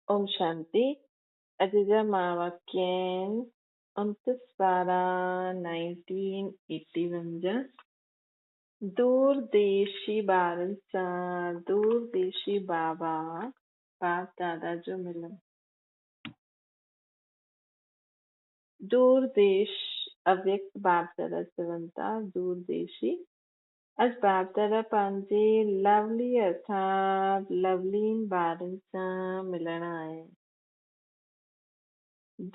ओम शांति। अजीजा मावाक्यन 29/12/1981 जा दूरदेशी ॿारनि सां दूरदेशी बाबा बाप दादा जो मिलन। दूरदेश अव्यक्त बाप दादा चवनि था दूरदेशी अॼु बाप दादा पंहिंजे लवली अर्थात लवलीन ॿारनि सां मिलण आया आहिनि।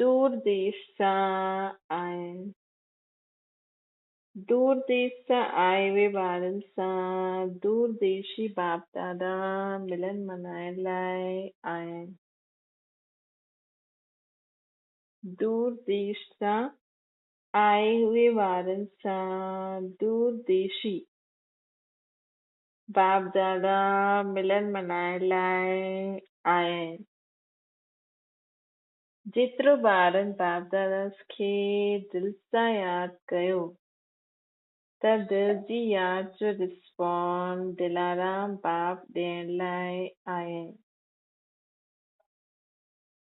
दूर देश सां आहिनि। दूर देश सां आए उहे ॿारनि सां दूरदेशी बाप दादा मिलन मल्हाइण लाइ आया आहिनि। दूर देश सां आए उहे ॿारनि सां दूरदेशी बाप दादा मिलन मल्हाइण लाइ आया आहिनि। जेतिरो ॿारनि बाप दादा खे दिलि सां यादि कयो त दिल जी यादि जो रिस्पॉन्ड दिलाराम बाप ॾियण लाइ आया आहिनि।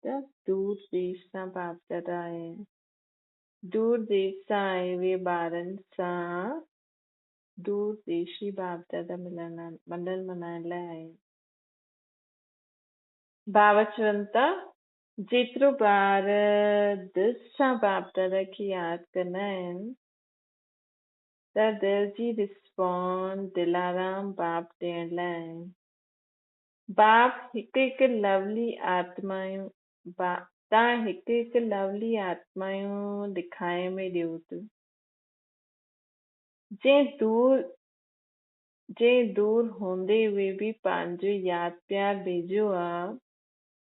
त दूर देश सां बाप दादा आया आहिनि। दूर देश सां आए उहे ॿारनि सां दूरदेशी बाप दादा मिलन मल्हाइण लाइ आया आहिनि। बाबा चवनि था जेतिरो ॿार दिलि सां बाप दादा खे यादि कंदा आहिनि त दिल जी रिस्पॉन्ड दिलाराम बाप ॾियण लाइ आहिनि। बाप हिकु हिकु लवली आत्मायूं तव्हां हिकु हिकु लवली आत्मायूं ॾेखारे में ॾियो था। जंहिं दूर हूंदे हुए बि पंहिंजो यादि प्यार भेजियो आहे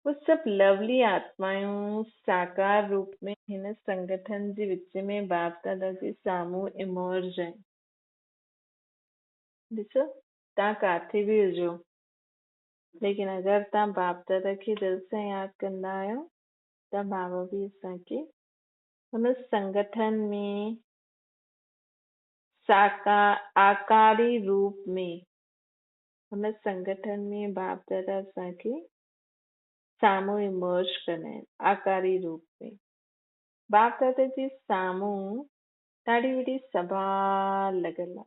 उहे सभु लवली आत्मायूं साकार रूप में हिन संगठन जे विच में बाप दादा जे साम्हूं इमर्ज आहिनि। ॾिसो तव्हां काथे बि हुजो लेकिन अगरि तव्हां बाप दादा खे दिलि सां यादि कंदा आहियो त बाबा बि असांखे हुन संगठन में आकारी रूप में हुन संगठन में बाप दादा असांखे साम्हूं इमर्ज कंदा आहिनि आकारी रूप में। बाप दादा जे साम्हूं ॾाढी वॾी सभा लॻल आहे।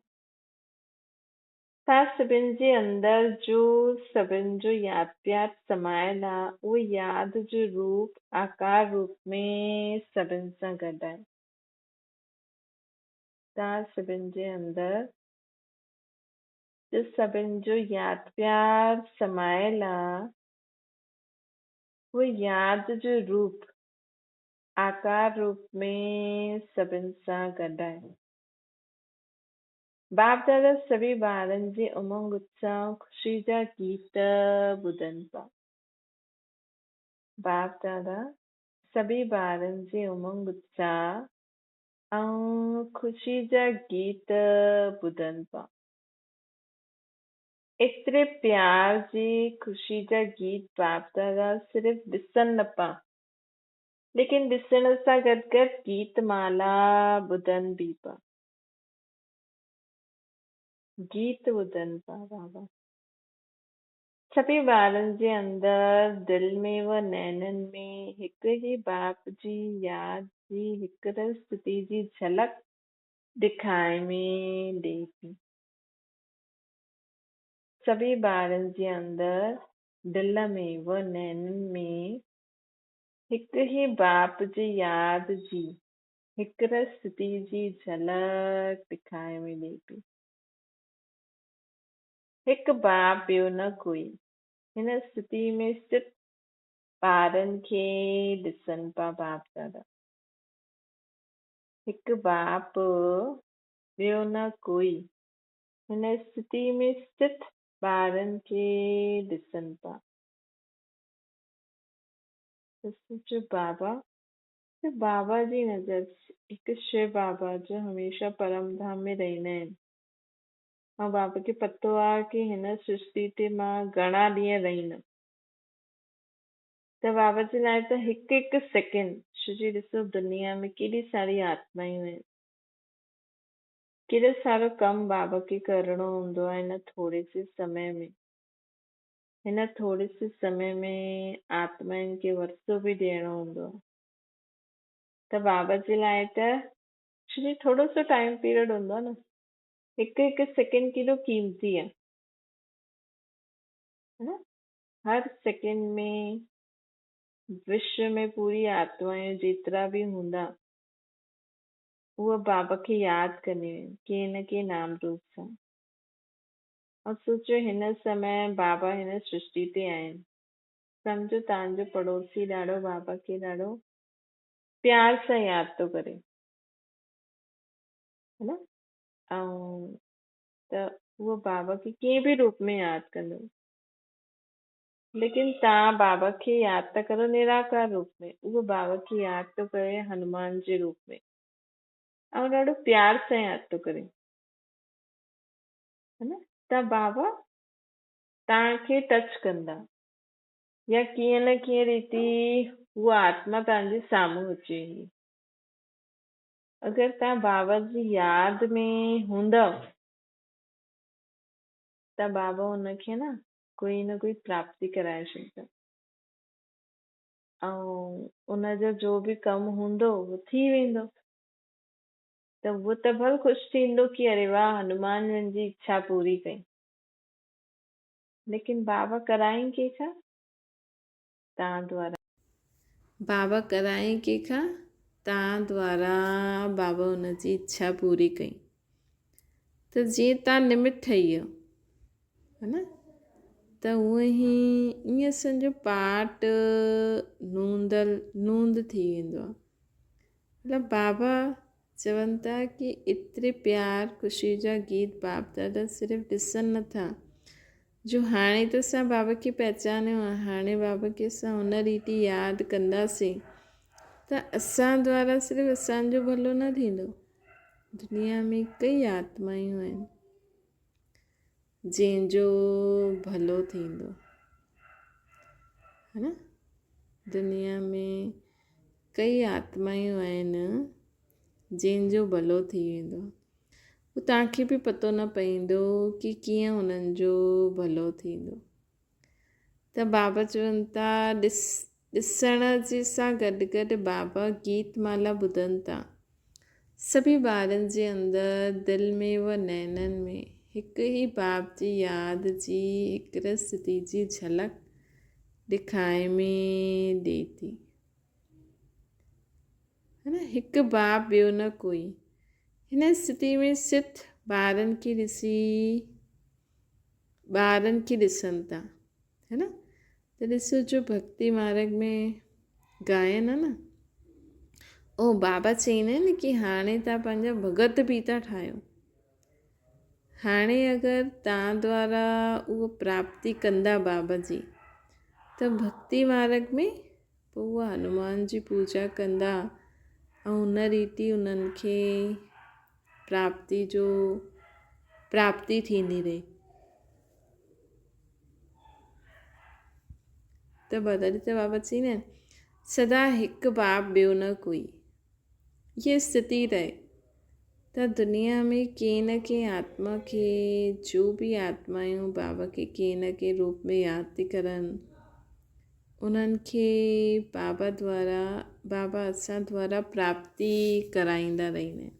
तव्हां सभिनि जे अंदर जो सभिनि जो यादि प्यार समायल आहे उहो यादि जो रूप आकार रूप में सभिनि सां गॾु आहे। तव्हां सभिनि जे अंदर जो सभिनि जो यादि प्यार समायल आहे उहो यादि जो रूप आकार रूप में सभिनि सां गॾु आहे। बाप दादा सभी ॿारनि जे उमंग उत्साह ख़ुशी जा गीत ॿुधनि पिया। बाप दादा सभी ॿारनि जे उमंग उत्साह ऐं ख़ुशी जा गीत ॿुधनि पिया। एतिरे प्यार जी ख़ुशी जा गीत बाप दादा सिर्फ़ु ॾिसनि न पिया लेकिन ॾिसण सां गॾु गॾु गीत माला ॿुधनि बि पिया। गीत ॿुधनि पिया बाबा। सभी ॿारनि जे अंदर दिलि में व नैननि में हिकु ई बाप जी यादि जी हिकु स्थिति जी झलक ॾेखारे में ॾिए थी। सभी ॿारनि जे अंदर दिलि में व नैननि में हिकु ई बाप जी यादि जी हिकु स्थिति जी झलक ॾेखारे में ॾिए थी। हिकु बाप ॿियो न कोई हिन स्थिति में स्थित ॿारनि खे ॾिसनि पिया बाप दादा। हिकु बाप ॿियो न कोई हिन स्थिति में स्थित ॿारनि खे ॾिसनि पिया। जो बाबा जी नज़र हिकु शिव बाबा जो हमेशह परम धाम में रहंदा आहिनि ऐं बाबा खे पतो आहे कि हिन सृष्टि ते मां घणा ॾींहं रहींदमि त बाबा जे लाइ त हिकु हिकु सेकेंड छो जो ॾिसो दुनिया में केॾी सारी आत्मायूं आहिनि। केॾो सारो कमु बाबा खे करिणो हूंदो आहे हिन थोरे से समय में। हिन थोरे से समय में आत्माउनि खे वरितो बि ॾियणो हूंदो आहे त बाबा जे लाइ त एक्चुअली थोरो सो टाइम पीरियड हूंदो आहे न, हिकु हिकु सेकेंड केॾो कीमती आहे, है न? हर सेकेंड में विश्व में पूरी आत्माऊं जेतिरा बि हूंदा उहे बाबा खे यादि कंदियूं आहिनि कंहिं न कंहिं नाम रूप सां। ऐं सोचियो हिन समय बाबा हिन सृष्टि ते आहिनि, सम्झो तव्हांजो पड़ोसी ॾाढो बाबा खे ॾाढो प्यार सां यादि थो करे, है न? ऐं त उहो बाबा खे कंहिं बि रूप में यादि कंदो, लेकिन तव्हां बाबा खे यादि था करो निराकार रूप में, उहो बाबा खे यादि थो करे हनुमान जे रूप में, ऐं ॾाढो प्यार सां यादि थो करे, है न? त बाबा तव्हांखे टच कंदा या कीअं न कीअं रीति उहा आत्मा तव्हांजे साम्हूं अची वेंदी। अगरि तव्हां बाबा जी यादि में हूंदव त बाबा हुनखे न कोई प्राप्ति कराए छॾींदा, ऐं उनजो जो बि कमु हूंदो उहो थी वेंदो, त उहो त भले ख़ुशि थींदो कि अरे वाह हनुमान मुंहिंजी इच्छा पूरी कई, लेकिन बाबा कराइनि कंहिंखां? तव्हां द्वारा। बाबा कराइनि कंहिंखां? तव्हां द्वारा बाबा हुनजी इच्छा पूरी कई। त जीअं तव्हां निमित ठही वियो, है न? त उअं ई ईअं सम्झो पाट नूंद थी वेंदो आहे। मतिलबु बाबा चवनि था कि एतिरे प्यार ख़ुशी जा गीत बाप दादा सिर्फ़ु ॾिसनि नथा, जो हाणे त असां बाबा खे पहचानियो आहे, हाणे बाबा खे असां हुन रीति यादि कंदासीं त असां द्वारा सिर्फ़ु असांजो भलो न थींदो, दुनिया में कई आत्मायूं आहिनि जंहिंजो भलो थींदो, है न? दुनिया में कई आत्मायूं आहिनि जंहिंजो भलो थी वेंदो, उहो तव्हांखे बि पतो न पवंदो कि कीअं उन्हनि जो भलो थींदो। त बाबा चवनि था ॾिसण जे सां गॾु गॾु बाबा गीत माला ॿुधनि था, सभी ॿारनि जे अंदरि दिलि में व नैननि में हिकु ई बाप जी यादि जी हिकु स्थिति जी झलक ॾेखारे में ॾिए थी, है न? हिकु बाप ॿियो न कोई हिन स्थिति में सिर्फ़ ॿारनि खे ॾिसनि था, है न? त ॾिसो जो भक्ति मार्ग में गायन आहे न, ओ बाबा चईंदा आहिनि कि हाणे तव्हां पंहिंजा भगत बि था ठाहियो, हाणे अगरि तव्हां द्वारा उहो प्राप्ति कंदा बाबा जी त भक्ति मार्ग में पोइ उहा हनुमान जी पूजा कंदा ऐं हुन रीति उन्हनि खे प्राप्ति थींदी रहे। त बदल त बाबा चईंदा आहिनि सदा हिकु बाप ॿियो न कोई, ये स्थिति रहे त दुनिया में कंहिं न कंहिं आत्मा खे, जो बि आत्मायूं बाबा खे कंहिं न कंहिं रूप में यादि थी करनि, उन्हनि खे बाबा असां द्वारा प्राप्ति कराईंदा रहंदा आहिनि,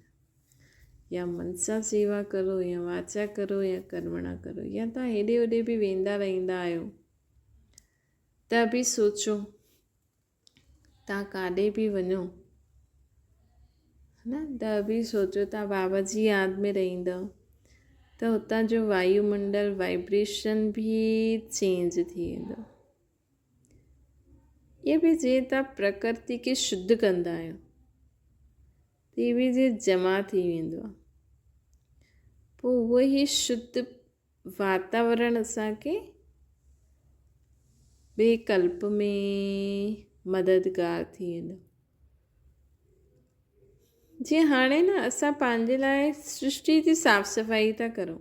या मन सां सेवा करो या वाचा करो या कर्मणा करो, या तव्हां हेॾे होॾे बि वेंदा रहंदा आहियो त बि सोचो तव्हां काॾे बि वञो, न त बि सोचो तव्हां बाबा जी यादि में रहंदव त हुतां जो वायुमंडल वाइब्रेशन बि चेंज थी वेंदो। ये बि जीअं तव्हां प्रकृति खे शुद्ध कंदा आहियो त बि जीअं जमा थी वेंदो आहे, पोइ उहो ई शुद्ध वातावरण असांखे ॿिए कल्प में मददगार थी वेंदो। जीअं हाणे न असां पंहिंजे लाइ सृष्टि जी साफ़ सफ़ाई था करूं,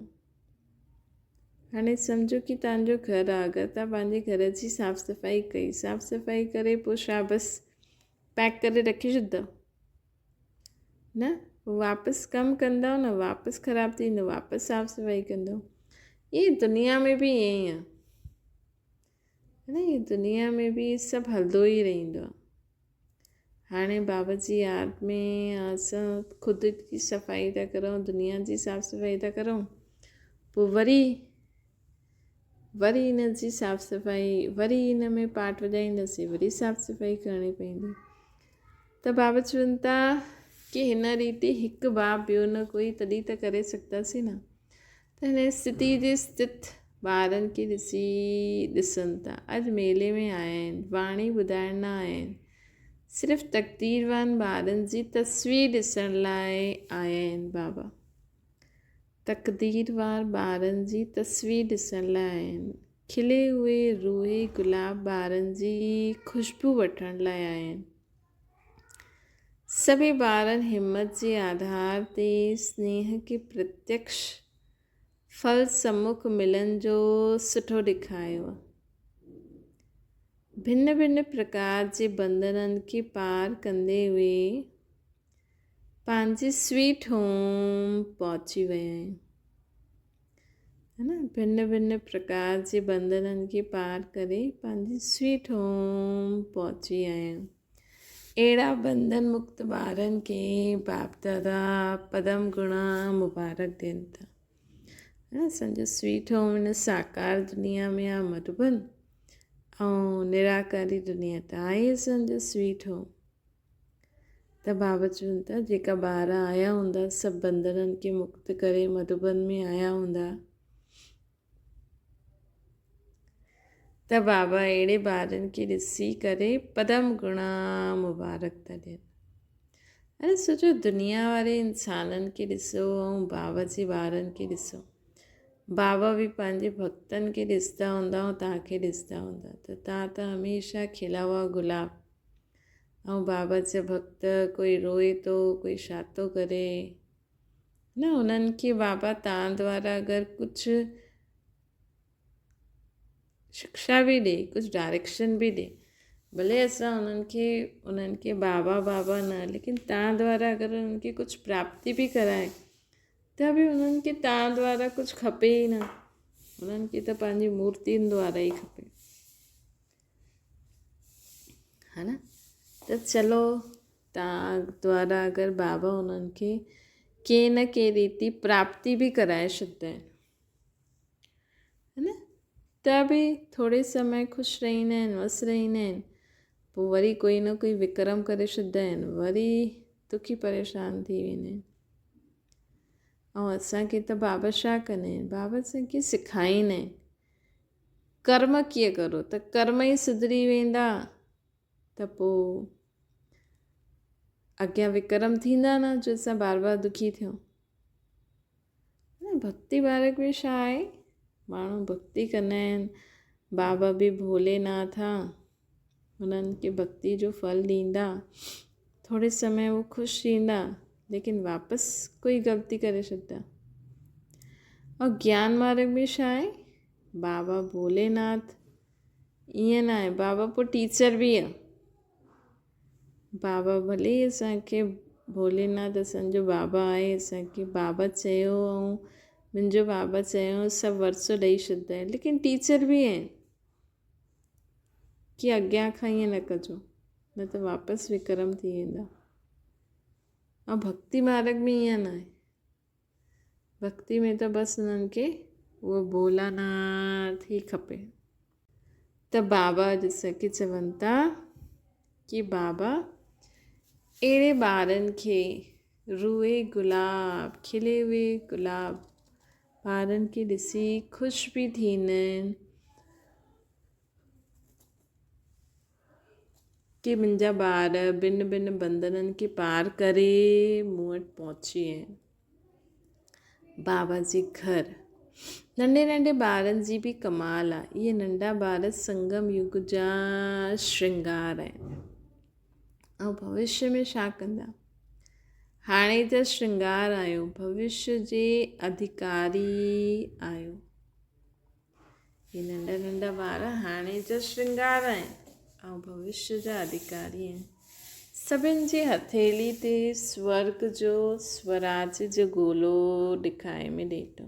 हाणे सम्झो कि तव्हांजो घरु आहे, अगरि तव्हां पंहिंजे घर जी साफ़ सफ़ाई कई, साफ़ सफ़ाई करे पोइ छा बसि पैक करे रखी छॾंदव? न, वापसि कमु कंदव न, वापसि ख़राबु थींदो, वापसि साफ़ सफ़ाई कंदव। इहे दुनिया में बि ईअं ई आहे, है न। ये दुनिया में बि सभु हलंदो ई रहंदो आहे। हाणे बाबा जी यादि में असां ख़ुदि जी सफ़ाई था करूं, दुनिया जी साफ़ सफ़ाई था करूं, पोइ वरी इन जी साफ़ सफ़ाई, वरी इन में पाठ वॼाईंदासीं, वरी साफ़ सफ़ाई करणी पवंदी। त बाबा चवनि था कि हिन रीति हिकु बाप ॿियो न कोई, तॾहिं त करे सघंदासीं न। त हिन स्थिति जे स्थित ॿारनि खे ॾिसनि था। अॼु मेले में आया आहिनि, वाणी ॿुधाइण न आया आहिनि, सिर्फ़ु तक़दीरवान ॿारनि जी तस्वीर ॾिसण लाइ आया आहिनि बाबा। तक़दीरवान ॿारनि जी तस्वीर ॾिसण लाइ आया आहिनि। खिले हुए रूहे गुलाब ॿारनि जी ख़ुशबू वठण लाइ आया आहिनि। सभी ॿारनि हिम्मत जे आधार ते स्नेह के प्रत्यक्ष फल सम्मुख मिलण जो सुठो ॾेखारियो आहे। भिन्न भिन्न प्रकार जे बंधननि खे पार कंदे हुए पंहिंजे स्वीट होम पहुची विया आहिनि, है न। भिन्न भिन्न प्रकार जे बंधननि खे पार करे पंहिंजे स्वीट होम पहुची विया आहिनि। अहिड़ा बंधन मुक्त ॿारनि खे बाप दादा पदम गुणा मुबारक ॾियनि था। असांजो स्वीट होम हिन साकार दुनिया में आहे मधुबन, ऐं निराकारी दुनिया त आहे असांजो स्वीट होम। त बाबा चवनि था जेका ॿार आया हूंदा सभु बंधननि खे मुक्त करे मधुबन में आया हूंदा, त बाबा अहिड़े ॿारनि खे ॾिसी करे पदम गुणा मुबारक था ॾियनि। अरे सोचो, दुनिया वारे इंसाननि खे ॾिसो ऐं बाबा जे ॿारनि खे ॾिसो। बाबा बि पंहिंजे भक्तनि खे ॾिसंदा हूंदा ऐं तव्हांखे ॾिसंदा हूंदा, त तव्हां त हमेशह खिला हुआ गुलाब। ऐं बाबा जा भक्त, कोई रोए थो, कोई छा थो करे न, उन्हनि खे बाबा तव्हां द्वारा अगरि कुझु शिक्षा बि ॾे, कुझु डायरेक्शन बि ॾे, भले असां उन्हनि खे बाबा बाबा न, लेकिन तव्हां द्वारा अगरि उन्हनि खे कुझु प्राप्ति बि कराए, त बि उन्हनि खे तव्हां द्वारा कुझु खपे ई न। उन्हनि खे त पंहिंजी मूर्तियुनि द्वारा ई खपे, है न। त चलो, तव्हां द्वारा अगरि बाबा उन्हनि खे कंहिं न कंहिं रीति प्राप्ति बि कराए छॾींदा आहिनि, है न, त बि थोरे समय ख़ुशि रहंदा आहिनि, वसि रहंदा आहिनि, पोइ वरी कोई न कोई विक्रम करे छॾींदा आहिनि, वरी दुखी परेशान थी वेंदा आहिनि। ऐं असांखे त बाबा छा कंदा आहिनि, बाबा असांखे सेखारींदा आहिनि कर्म कीअं करो, त कर्म ई सुधरी वेंदा, त पोइ अॻियां विक्रम थींदा न, जो असां बार बार दुखी थियूं। भक्ति मार्ग में छा आहे, माण्हू भक्ति कंदा आहिनि, बाबा बि भोलेनाथ आहे, हुननि खे भक्ति जो फल ॾींदा, थोरे समय वो ख़ुशि थींदा, लेकिन वापसि कोई ग़लती करे छॾंदा। और ज्ञान मार्ग में छा आहे, बाबा भोलेनाथ ईअं न आहे, बाबा पोइ टीचर बि आहे। बाबा भले ई असांखे, भोलेनाथ असांजो बाबा आहे, असांखे बाबा चयो ऐं मुंहिंजो बाबा चयो सभु वरसो ॾेई छॾंदा आहिनि, लेकिन टीचर बि आहिनि कि अॻियां खां ईअं न कजो, न त वापसि विक्रम थी वेंदा। ऐं भक्ति मार्ग में ईअं न आहे, भक्ति में त बसि उन्हनि खे उहो भोलानाथ ई खपे। त बाबा असांखे चवनि था कि बाबा अहिड़े ॿारनि खे, रूए गुलाब, खिले हुए गुलाब ॿारनि खे ॾिसी ख़ुशि बि थींदा आहिनि कि मुंहिंजा ॿार भिन्न भिन्न बंधननि खे पार करे मूं वटि पहुची विया आहिनि। बाबा जे घर नंढे नंढे ॿारनि जी बि कमाल आहे। इहे नंढा ॿार संगम युग जा श्रृंगार आहिनि। ऐं भविष्य में छा कंदा, हाणे जा श्रृंगार आहियो, भविष्य जे अधिकारी आहियो। ये नंढा नंढा ॿार हाणे जा श्रृंगार आहिनि ऐं भविष्य जा अधिकारी आहिनि। सभिनि जी हथेली ते स्वर्ग जो स्वराज जो गोलो ॾेखारे में ॾेठो,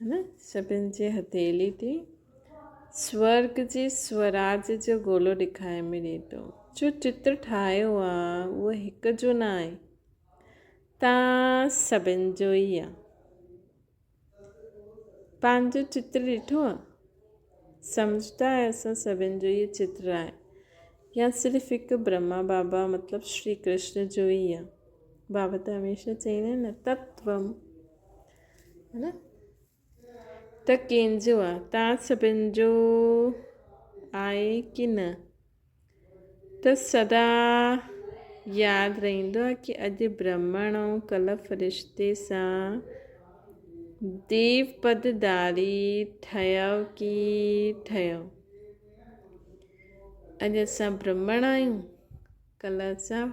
है न। सभिनि जे हथेली ते स्वर्ग जे स्वराज जो गोलो ॾेखारे मिले थो। जो चित्र ठाहियो आहे उहो हिक जो न आहे, तव्हां सभिनि जो ई आहे। पंहिंजो चित्र ॾिठो आहे, सम्झदा आहे असां सभिनि जो इहो चित्र आहे, या सिर्फ़ु हिकु ब्रह्मा बाबा मतिलबु श्री कृष्ण जो ई आहे। बाबा त हमेशह चईंदा आहिनि न, तत्वम, है न, त कंहिंजो आहे, तव्हां सभिनि जो आहे की न। त सदा यादि रहंदो आहे कि अॼु ब्राह्मण ऐं कल्ह फ़रिश्ते सां देव पदधारी ठहियो की ठहियो। अॼु असां ब्राह्मण आहियूं, कल्ह असां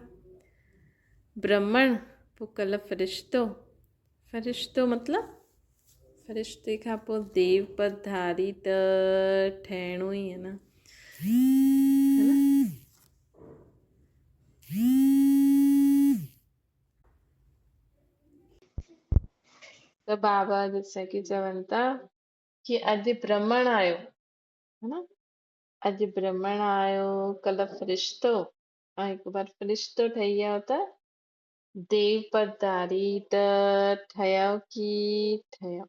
ब्राह्मण, पोइ कल्ह फ़रिश्तो। फ़रिश्तो मतिलबु फ़रिश्ते खां पोइ देव पदधारी त ठहिणो ई आहे न, है न। त बाबा जैसे कि चवनि था कि अॼु ब्राह्मण आयो, है न, अॼु ब्राह्मण आयो, कल्ह फ़रिश्तो, ऐं हिकु बार फ़रिश्तो ठही वियो त देव पदधारी त ठहियो की ठहियो।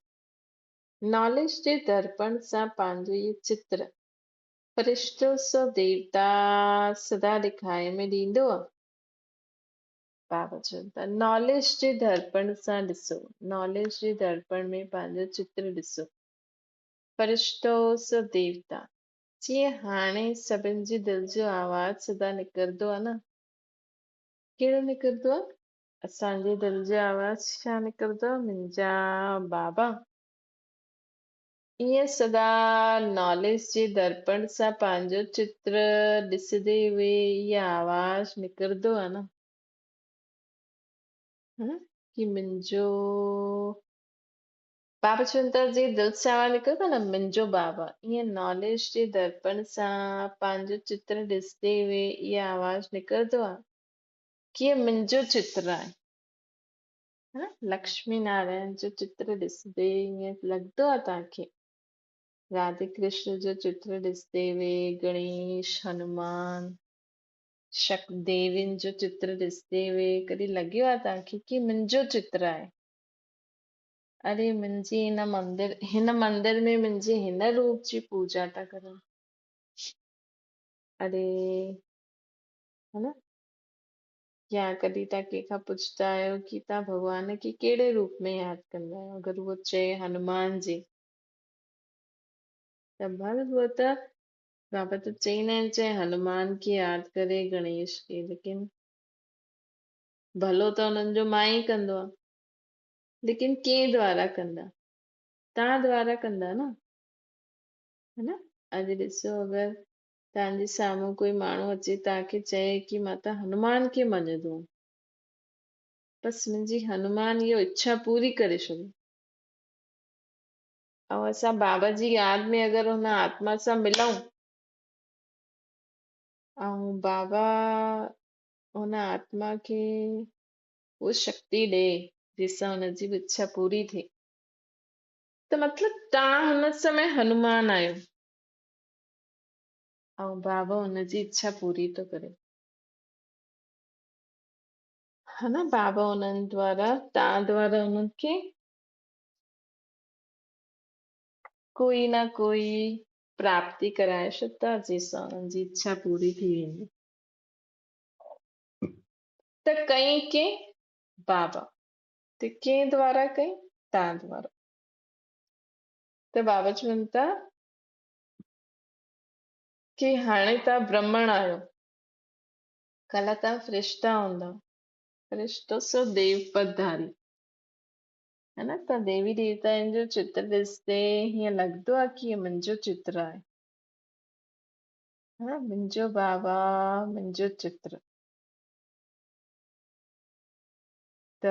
नॉलेज जे दर्पण सां पंहिंजो इहो चित्र फ़रिश्तो सो देवता सदा ॾेखारे में ॾींदो आहे। बाबा चवनि था नॉलेज जे दर्पण सां ॾिसो, नॉलेज जे दर्पण में पंहिंजो चित्र ॾिसो। फ़रिश्तो सो देवता, जीअं हाणे सभिनि जी दिलि जो आवाज़ सदा निकिरंदो आहे न, कहिड़ो निकिरंदो आहे? असांजे दिलि जो आवाज़ छा निकिरंदो आहे? मुंहिंजा बाबा। ईअं सदा नॉलेज जे दर्पण सां पंहिंजो चित्र ॾिसंदे हुए इहा आवाज़ निकिरंदो आहे न, कि मुंहिंजो बाबा चवनि था जीअं दिलि सां आवाज़ निकिरंदो आहे न, मुंहिंजो बाबा, ईअं नॉलेज जे दर्पण सां पंहिंजो चित्र ॾिसंदे हुए इहा आवाज़ निकिरंदो आहे कि मुंहिंजो चित्र आहे। लक्ष्मी नारायण जो चित्र ॾिसंदे ईअं लॻंदो आहे तव्हांखे, राधे कृष्ण जो चित्र ॾिसंदे हुए, गणेश, हनुमान, देवियुनि जो चित्र ॾिसंदे हुए कॾहिं लॻियो आहे तव्हांखे कि मुंहिंजो चित्र आहे? अरे मुंहिंजी हिन मंदिर में मुंहिंजे हिन रूप जी पूजा था करनि, अरे, है न। या कॾहिं तव्हां कंहिंखां पुछंदा आहियो कि तव्हां भॻवान खे कहिड़े रूप में यादि कंदा आहियो, अगरि उहो चए हनुमान जी, त उहो त बाबा त चईंदा आहिनि चाहे हनुमान खे यादि करे, गणेश खे, लेकिन भलो त हुननि जो मां ई कंदो आहे, लेकिन कंहिं द्वारा कंदा? तव्हां द्वारा कंदा न, है न। अॼु ॾिसो अगरि तव्हांजे साम्हूं कोई माण्हू अचे तव्हांखे चए कि मां त हनुमान खे मञंदो आहियां, बसि मुंहिंजी हनुमान इहो इच्छा पूरी करे छॾे, ऐं असां बाबा जी यादि में अगरि हुन आत्मा सां मिलूं ऐं बाबा हुन आत्मा खे उहा शक्ति ॾे जंहिंसां हुनजी इच्छा पूरी थिए, त मतिलबु तव्हां हुन समय हनुमान आहियो ऐं बाबा हुनजी इच्छा पूरी थो करे, है न। बाबा हुननि द्वारा, तव्हां द्वारा हुननि खे कोई ना कोई प्राप्ति कराए छॾंदा जंहिंसां हुननि जी इच्छा पूरी थी वेंदी। त कई के बाबा, त कंहिं द्वारा कई? तव्हां द्वारा। त बाबा चवनि था कि हाणे तव्हां ब्राह्मण आहियो, कल्ह तव्हां फ़रिश्ता हूंदा, फ़रिश्तो सो देव पदधारी, है न। त देवी देवताउनि जो चित्र ॾिसंदे हीअं लॻंदो आहे कि इहो मुंहिंजो चित्र आहे, हा, मुंहिंजो बाबा, मुंहिंजो चित्र। त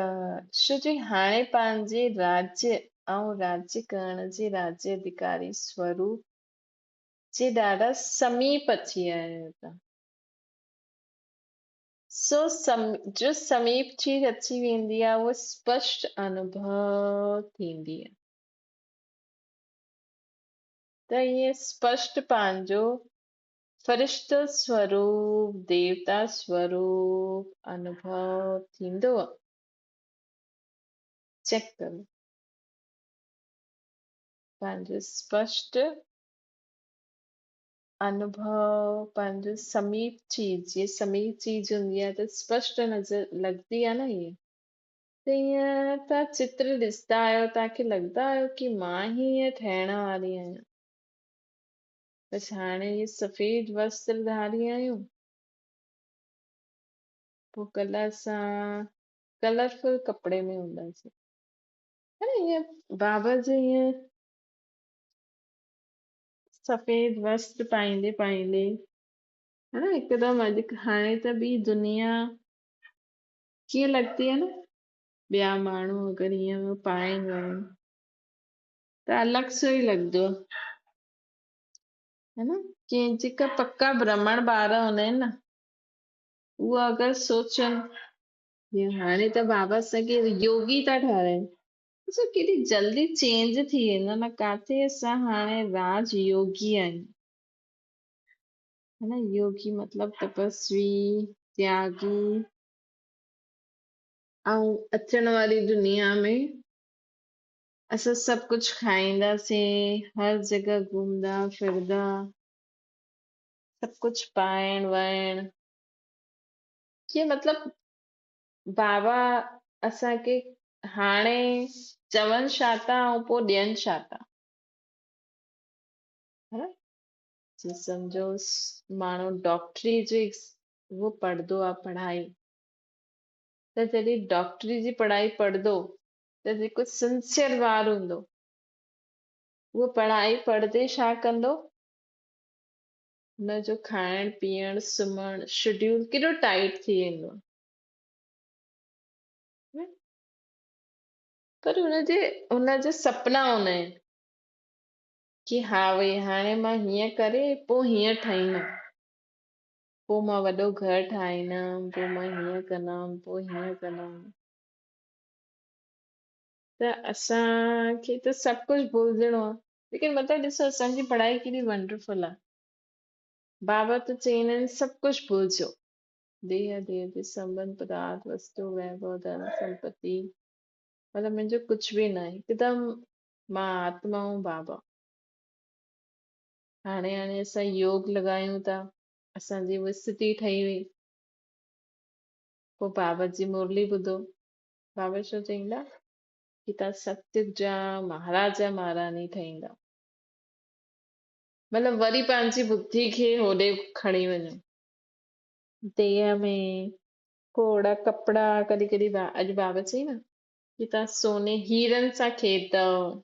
छो जो हाणे पंहिंजे राज्य ऐं राज्य करण जे राज्य अधिकारी स्वरूप जे ॾाढा समीप अची विया आहियो तव्हां। जो समीप चीज अची वेंदी आहे उहा स्पष्ट अनुभव थींदी आहे। त ईअं स्पष्ट पंहिंजो फ़रिश्तो स्वरूप, देवता स्वरूप अनुभव थींदो आहे। चेक करो पंहिंजो स्पष्ट अनुभव, पंहिंजो समीप चीज, ये समीप चीज हूंदी आहे त स्पष्ट नज़र लॻंदी आहे न ईअं। त ईअं तव्हां चित्र ॾिसंदा आहियो, तव्हांखे लॻंदा आहियो की मां ही ईअं ठहण वारी आहियां। बसि हाणे इहे सफ़ेद वस्त्र धारी आहियूं, पोइ कल्ह असां कलरफुल कपिड़े में हूंदासीं। है न, ईअं बाबा जे ईअं सफ़ेद वस्त्र पाईंदे पाईंदे, है न, हिकदमि अॼु हाणे त ॿी दुनिया कीअं लॻंदी आहे न, ॿिया माण्हू अगरि ईअं पाइनि वञनि त अलॻि सो ई लॻंदो आहे। है न, कि जेका पक्का ब्राह्मण ॿार हूंदा आहिनि न, उहे अगरि सोचनि जीअं हाणे त बाबा असांखे योगी था ठाराइनि, ॾिसो केॾी जल्दी चेंज थी वेंदो न, काथे असां हाणे राजयोगी आहियूं। है न, योगी मतलब तपस्वी, त्यागी, ऐं अचण वारी दुनिया में असां सभु कुझु खाईंदासीं, हर जगह घुमंदा फिरंदा, सभु कुझु पाइण वाइण, कीअं मतलब बाबा असांखे हाणे चवनि छा था ऐं पोइ ॾियनि छा था। है न, जी सम्झो माण्हू डॉक्टरी जो उहो पढ़ंदो आहे पढ़ाई, त जॾहिं डॉक्टरी जी पढ़ाई पढ़ंदो त जेको सिंसियर ॿार हूंदो उहो पढ़ाई पढ़दे छा कंदो, हुनजो खाइण पीअण सुम्हण शेड्यूल केॾो टाइट थी वेंदो। पर हुनजा सपना हूंदा आहिनि कि हा भई हाणे मां हीअं करे पोइ हीअं ठहींदमि, पोइ मां वॾो घर ठाहींदमि, पोइ मां हीअं कंदमि, पोइ हीअं कंदमि। त असांखे त सभु कुझु भुलिजणो आहे, लेकिन मतिलबु ॾिसो असांजी पढ़ाई केॾी वंडरफुल आहे। बाबा त चईंदा आहिनि सभु कुझु भुलिजो, देह देह संबंध पदार्थ वस्तु वैभव धन संपत्ति, मतलब मुंहिंजो कुझु बि न आहे, हिकदमि मां आत्मा हूं बाबा। हाणे हाणे असां योग लॻायूं था, असांजी उहा स्थिति ठही वई, पोइ बाबा जी मुरली ॿुधो, बाबा छो चईंदा कि तव्हां सतयुग जा महाराजा महारानी ठहींदा, मतलब वरी पंहिंजी बुद्धि खे होॾे खणी वञो, देह में खोड़ कपिड़ा, कॾहिं कॾहिं अॼु बाबा चई न कि तव्हां सोने हीरनि सां खेॾंदव।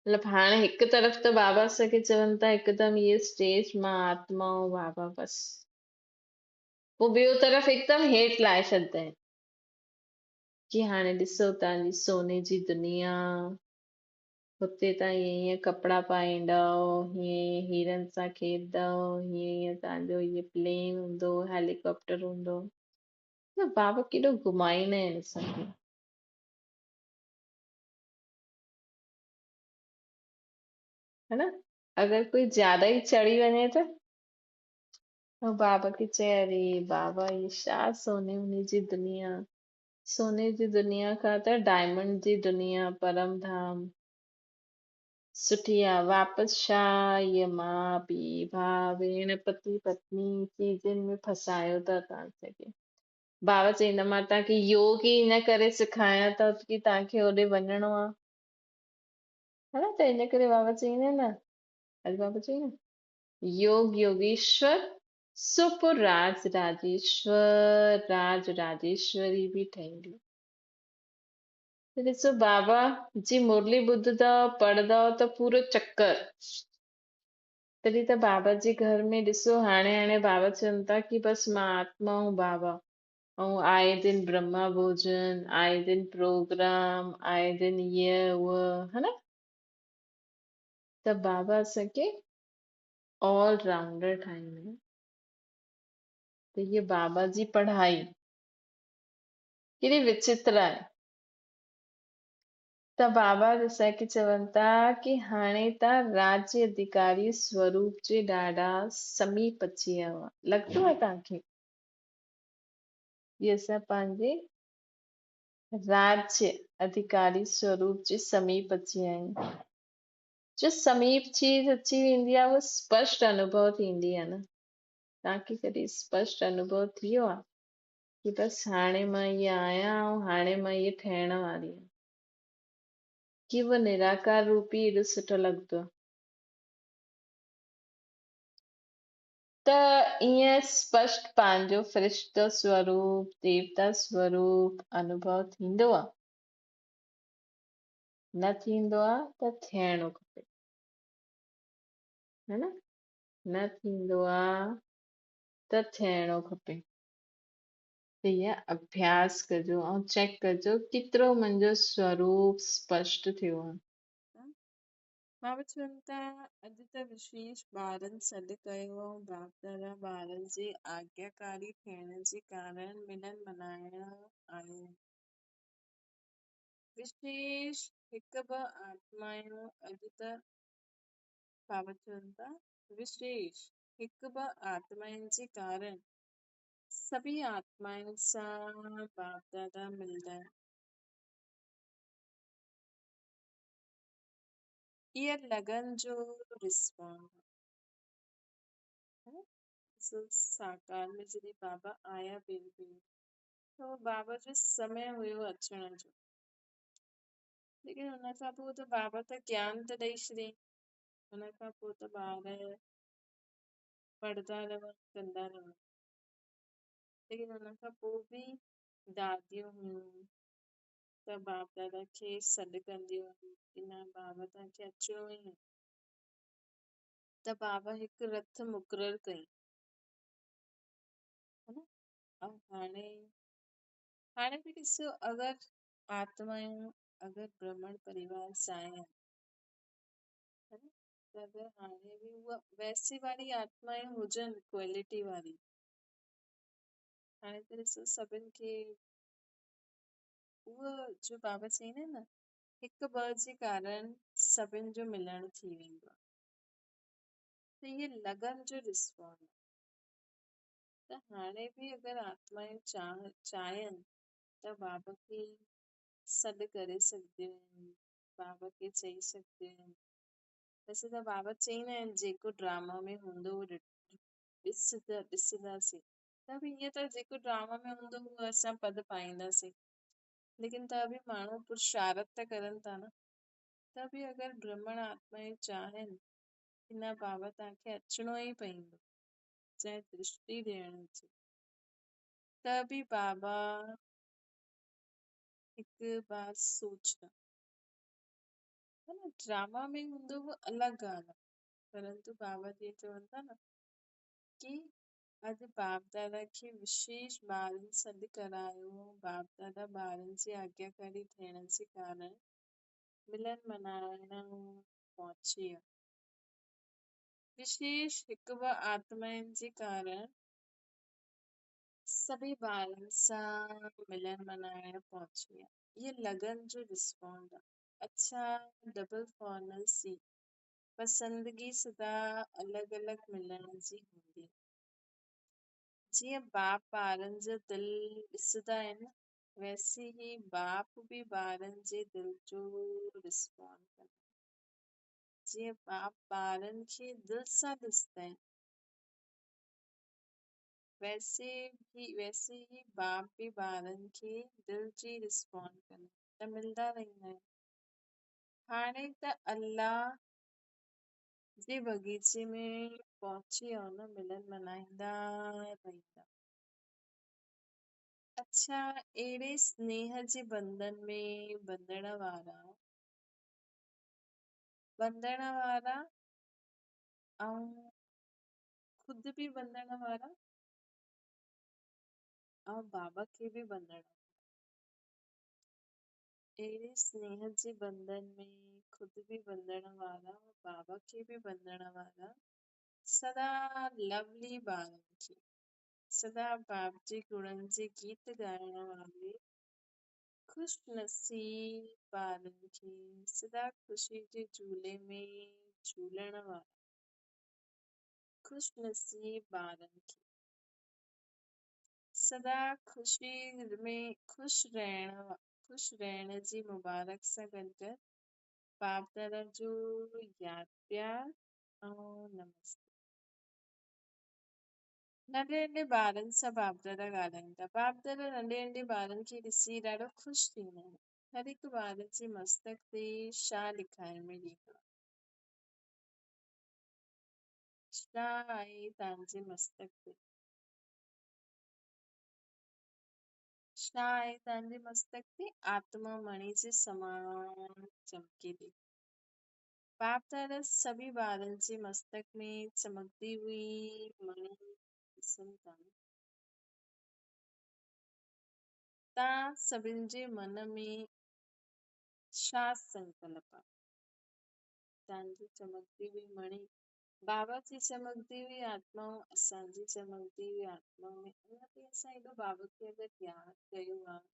मतलब हाणे हिकु तरफ़ त बाबा असांखे चवनि था हिकदमि इहे स्टेज मां आत्मा ऐं बाबा बस, पोइ ॿियो तरफ़ हिकदमि हेठि लाहे छॾंदा आहिनि कि हाणे ॾिसो तव्हांजी सोने जी दुनिया, हुते तव्हां हीअं हीअं कपिड़ा पाईंदव, हीअं हीरनि सां खेॾंदव, हीअं हीअं तव्हांजो हीअं प्लेन हूंदो, हेलीकॉप्टर हूंदो। न बाबा केॾो घुमाईंदा आहिनि असांखे। है न, अगरि कोई ज्यादा ई चढ़ी वञे त बाबा खे चए अरे बाबा ये छा सोने वोने जी दुनिया, सोने जी दुनिया खां त डायमंड जी दुनिया परम धाम सुठी आहे। वापसि छा इहे माउ पीउ भाउ भेण पति पत्नी चीजनि में फसायो था तव्हांखे। बाबा चईंदा मां तव्हांखे योग ई इन करे सेखारियां थो की तव्हांखे होॾे वञिणो आहे। है न, त इन करे बाबा चईंदा आहिनि न, अॼु बाबा चई न योग योगेश्वर सुपुर राज राजेश्वर राज राजेश्वरी बि ठहींदी। त ॾिसो बाबा जी मुरली ॿुधंदव पढ़ंदव त पूरो चक्कर, तॾहिं त बाबा जे घर में ॾिसो हाणे हाणे बाबा चवनि था कि बसि मां आत्मा हूं बाबा, ऐं आए दिन ब्रह्मा भोजन, आए दिन प्रोग्राम, आए दिन ये वो, है न, त बाबा असांखे ऑल राउंडर ठाहींदा आहिनि। त ये बाबा जी पढ़ाई केॾी विचित्र आहे। त बाबा ॾिसण चवनि था की हाणे त राज्य अधिकारी स्वरूप जे ॾाढा समीप अची विया हुआ। लॻदो आहे तव्हांखे ये असां पंहिंजे राज्य अधिकारी स्वरूप जे समीप अची विया आहियूं। जो समीप चीज अची वेंदी आहे उहो स्पष्ट अनुभव थींदी आहे न। तव्हांखे कॾहिं स्पष्ट अनुभव थी वियो आहे की बसि हाणे मां इहा आहियां ऐं हाणे मां इहा ठहिण वारी आहियां, कि उहो निराकार रूपी एॾो सुठो लॻदो आहे। त ईअं स्पष्ट पंहिंजो फ़रिश्तो स्वरूप, देवता स्वरूप अनुभव थींदो आहे? न थींदो आहे त थियणो खपे, है न? न थींदो आहे त थियणो खपे। त ईअं अभ्यास कजो ऐं चेक कजो केतिरो मुंहिंजो स्वरूप स्पष्ट थियो आहे। बाबा चवनि था अॼु त विशेष ॿारनि सॾु कयो ऐं बाप दादा ॿारनि जे आज्ञाकारी थियण जे कारण मिलन मल्हाइण आयो। विशेष हिकु ॿ आत्मायूं अॼु त बाबा चवनि था विशेष हिकु ॿ आत्माउनि जे कारण सभी आत्माउनि सां बाप दादा मिलंदा आहिनि। इहा लगन जो रिस्पॉन्ड है। साकार में जॾहिं बाबा आया पहिरीं त उहो बाबा जो समय हुयो अचण जो, लेकिन हुन खां पोइ त बाबा त ज्ञान त ॾेई छॾियईं। हुन खां पोइ त ॿार पढ़ंदा रहनि कंदा रहनि, लेकिन हुन खां पोइ बि दादियूं हुयूं त बाप दादा खे सॾु कंदियूं हुयूं की न बाबा तव्हांखे अचिणो ई आहे। त बाबा हिकु रथ मुक़ररु कई, है न? ऐं हाणे बि ॾिसो अगरि आत्मायूं अगरि ब्रह्मण परिवार सां आहिनि, है न? त अगरि हाणे बि उहा वैसी वारी आत्मायूं हुजनि क्वालिटी वारी, हाणे त ॾिसो सभिनि खे उहो जो बाबा चईंदा आहिनि न हिकु ॿ जे कारण सभिनि जो मिलणु थी वेंदो आहे। त इहे लगन जो रिस्पॉन्ड आहे। त हाणे बि अगरि आत्मायूं चाहिनि त बाबा खे सॾु करे सघंदियूं आहिनि, बाबा खे चई सघंदियूं आहिनि। वैसे त बाबा चईंदा आहिनि जेको ड्रामा में हूंदो उहो ॾिसंदासीं, त बि ईअं त जेको ड्रामा में हूंदो उहो असां पद पाईंदासीं, लेकिन त बि माण्हू पुरुषारत त करनि था न। त बि अगरि ब्रह्मण आत्माएं चाहिनि की न बाबा तव्हांखे अचिणो ई पवंदो चाहे दृष्टि ॾियण अचे, त बि बाबा हिकु बार सोचना, है न? ड्रामा में हूंदो उहो अलॻि ॻाल्हि आहे, परंतु बाबा जीअं चवनि था न कि अॼु बाप दादा खे विशेष ॿारनि सॾु करायो, बाप दादा ॿारनि जे आज्ञाकारी थियण जे कारण मिलन मल्हाइण पहुची विया। विशेष हिकु ॿ आत्माउनि जे कारण सभी ॿारनि सां मिलन मल्हाइण पहुची विया। ये लगन जो रिस्पॉन्ड आहे। अच्छा डबल फॉर्मल सी पसंदगी सदा अलॻि अलॻि मिलण जी हूंदी। जीअं बाप ॿारनि जो दिलि ॾिसंदा आहिनि, वैसे ही बाप बि ॿारनि जे दिलि जो रिस्पॉन्ड कंदा। जीअं बाप ॿारनि खे दिलि सां ॾिसंदा आहिनि, वैसे ही बाप बि ॿारनि खे दिलि जी रिस्पॉन्ड कंदा, त मिलंदा रहंदा आहिनि। हाणे त अल्लाह जे बगीचे में पहुची वियो न, मिलन मल्हाईंदा रहंदा। अच्छा अहिड़े स्नेह जे बंधन में बंधण वारा ऐं ख़ुदि बि बंधण वारा ऐं बाबा खे बि बंधण, अहिड़े स्नेह जे बंधन में ख़ुदि बि बंधण वारा बाबा खे बि बंधण वारा सदा लवली ॿारनि खे, सदा बाप जे गुणनि जे गीत ॻाइण वारे खुश नसीब ॿारनि खे सदा ख़ुशी जे झूले में झूलण वारा। खुश नसीब ॿारनि खे सदा ख़ुशी में खुश रहण जी मुबारक सां गॾु बाप दादा जो यादि प्यार ऐं नमस्ते। नंढे नंढे ॿारनि सां बाप दादा ॻाल्हाइनि था। बाप दादा नंढे नंढे ॿारनि खे ॾिसी ॾाढो ख़ुशि थींदा आहिनि। हर हिकु ॿार जे मस्तक ते छा लिखाइण में ॾींदो आहे? छा आहे तव्हांजे मस्तक ते? छा आहे तव्हांजे मस्तक ते? आत्मा मणि जे समान चमके थी। बाप दादा सभी ॿारनि जे मस्तक में चमकदी हुई मणि ॾिसनि था। तव्हां सभिनि जे मन में छा संकल्प आहे? तव्हांजी चमकदी हुई मणि बाबा जी चमकदी हुई आत्मा ऐं असांजी चमकदी हुई आत्मा में अञा ताईं असां एॾो बाबा खे अगरि यादि कयो आहे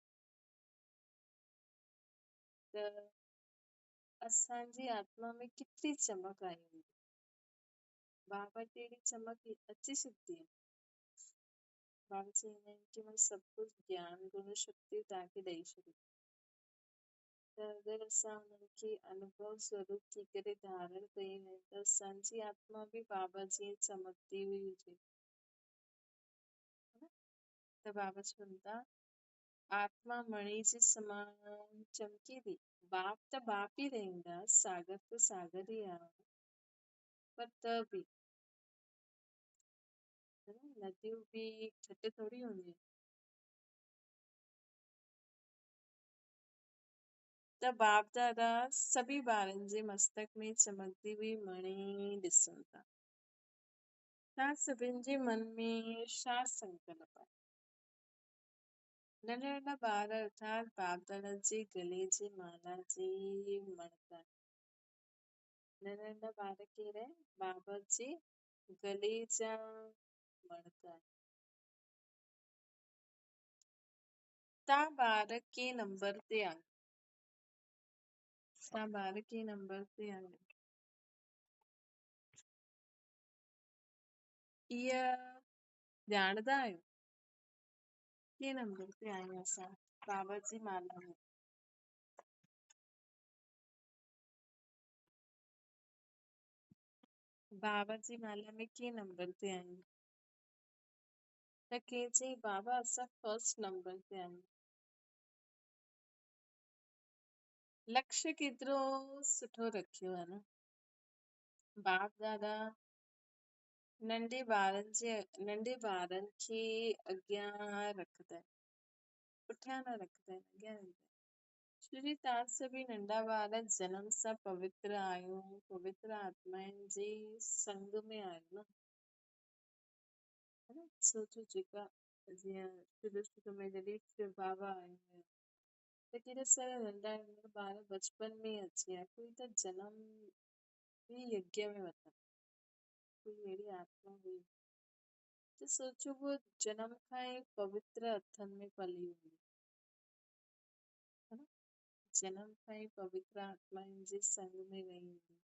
त असांजी आत्मा में केतिरी चमक आई हूंदी। बाबा खे अहिड़ी चमक अची सघंदी आहे। बाबा चवंदा आहिनि कि मां सभु कुझु ज्ञान गुण शक्ति तव्हांखे ॾेई छॾी त अगरि असां हुननि खे अनुभव स्वरूप थी करे धारण कयूं आहिनि त असांजी आत्मा बि बाबा जीअं चमकदी हुई हुजे। त बाबा चवनि था आत्मा मणि जे समान चमके थी। बाप त बाप ई रहंदा, सागर त सागर ई आहे, पर त बि नदियूं बि घटि थोरी हूंदियूं। त बाप दादा सभी ॿारनि जे मस्तक में चमकदी हुई मणि ॾिसनि था। तव्हां सभिनि जे मन में छा संकल्प आहे? नंढा नंढा ॿार अर्थात बाप दादा जे गले जी माला जी मणका। नंढा नंढा ॿार केर आहे? बाबा जे गले जा मणका। तव्हां ॿार के नंबर ते आहियो? तव्हां ॿार के नंबर ते आहियो? इहा ॼाणंदा आहियो? के नंबर ते आहियूं असां बाबा जी माला में? बाबा जी माला में के नंबर ते आहियूं? त के चई बाबा असां फर्स्ट नंबर ते आहियूं। लक्ष्य केतिरो सुठो रखियो आहे न। बाप दादा नंढे ॿारनि खे अॻियां रखंदा आहिनि, पुठियां न रखंदा आहिनि, अॻियां रखंदा आहिनि। श्री तव्हां सभी नंढा ॿार जनम सां पवित्र आहियो, पवित्र आत्माउनि जे संग में आहियो न। सोचो जेका जीअं शुरू में जॾहिं शिव बाबा आया हुया त केॾा सारा नंढा नंढा ॿार बचपन में अची विया। कोई त जनम बि यज्ञ में वरितनि, कोई अहिड़ी आत्मा हुई त सोचो वो जनम खां ई पवित्र हथनि में पली हुई, जनम खां ई पवित्र आत्माउनि जे संग में रही हुई।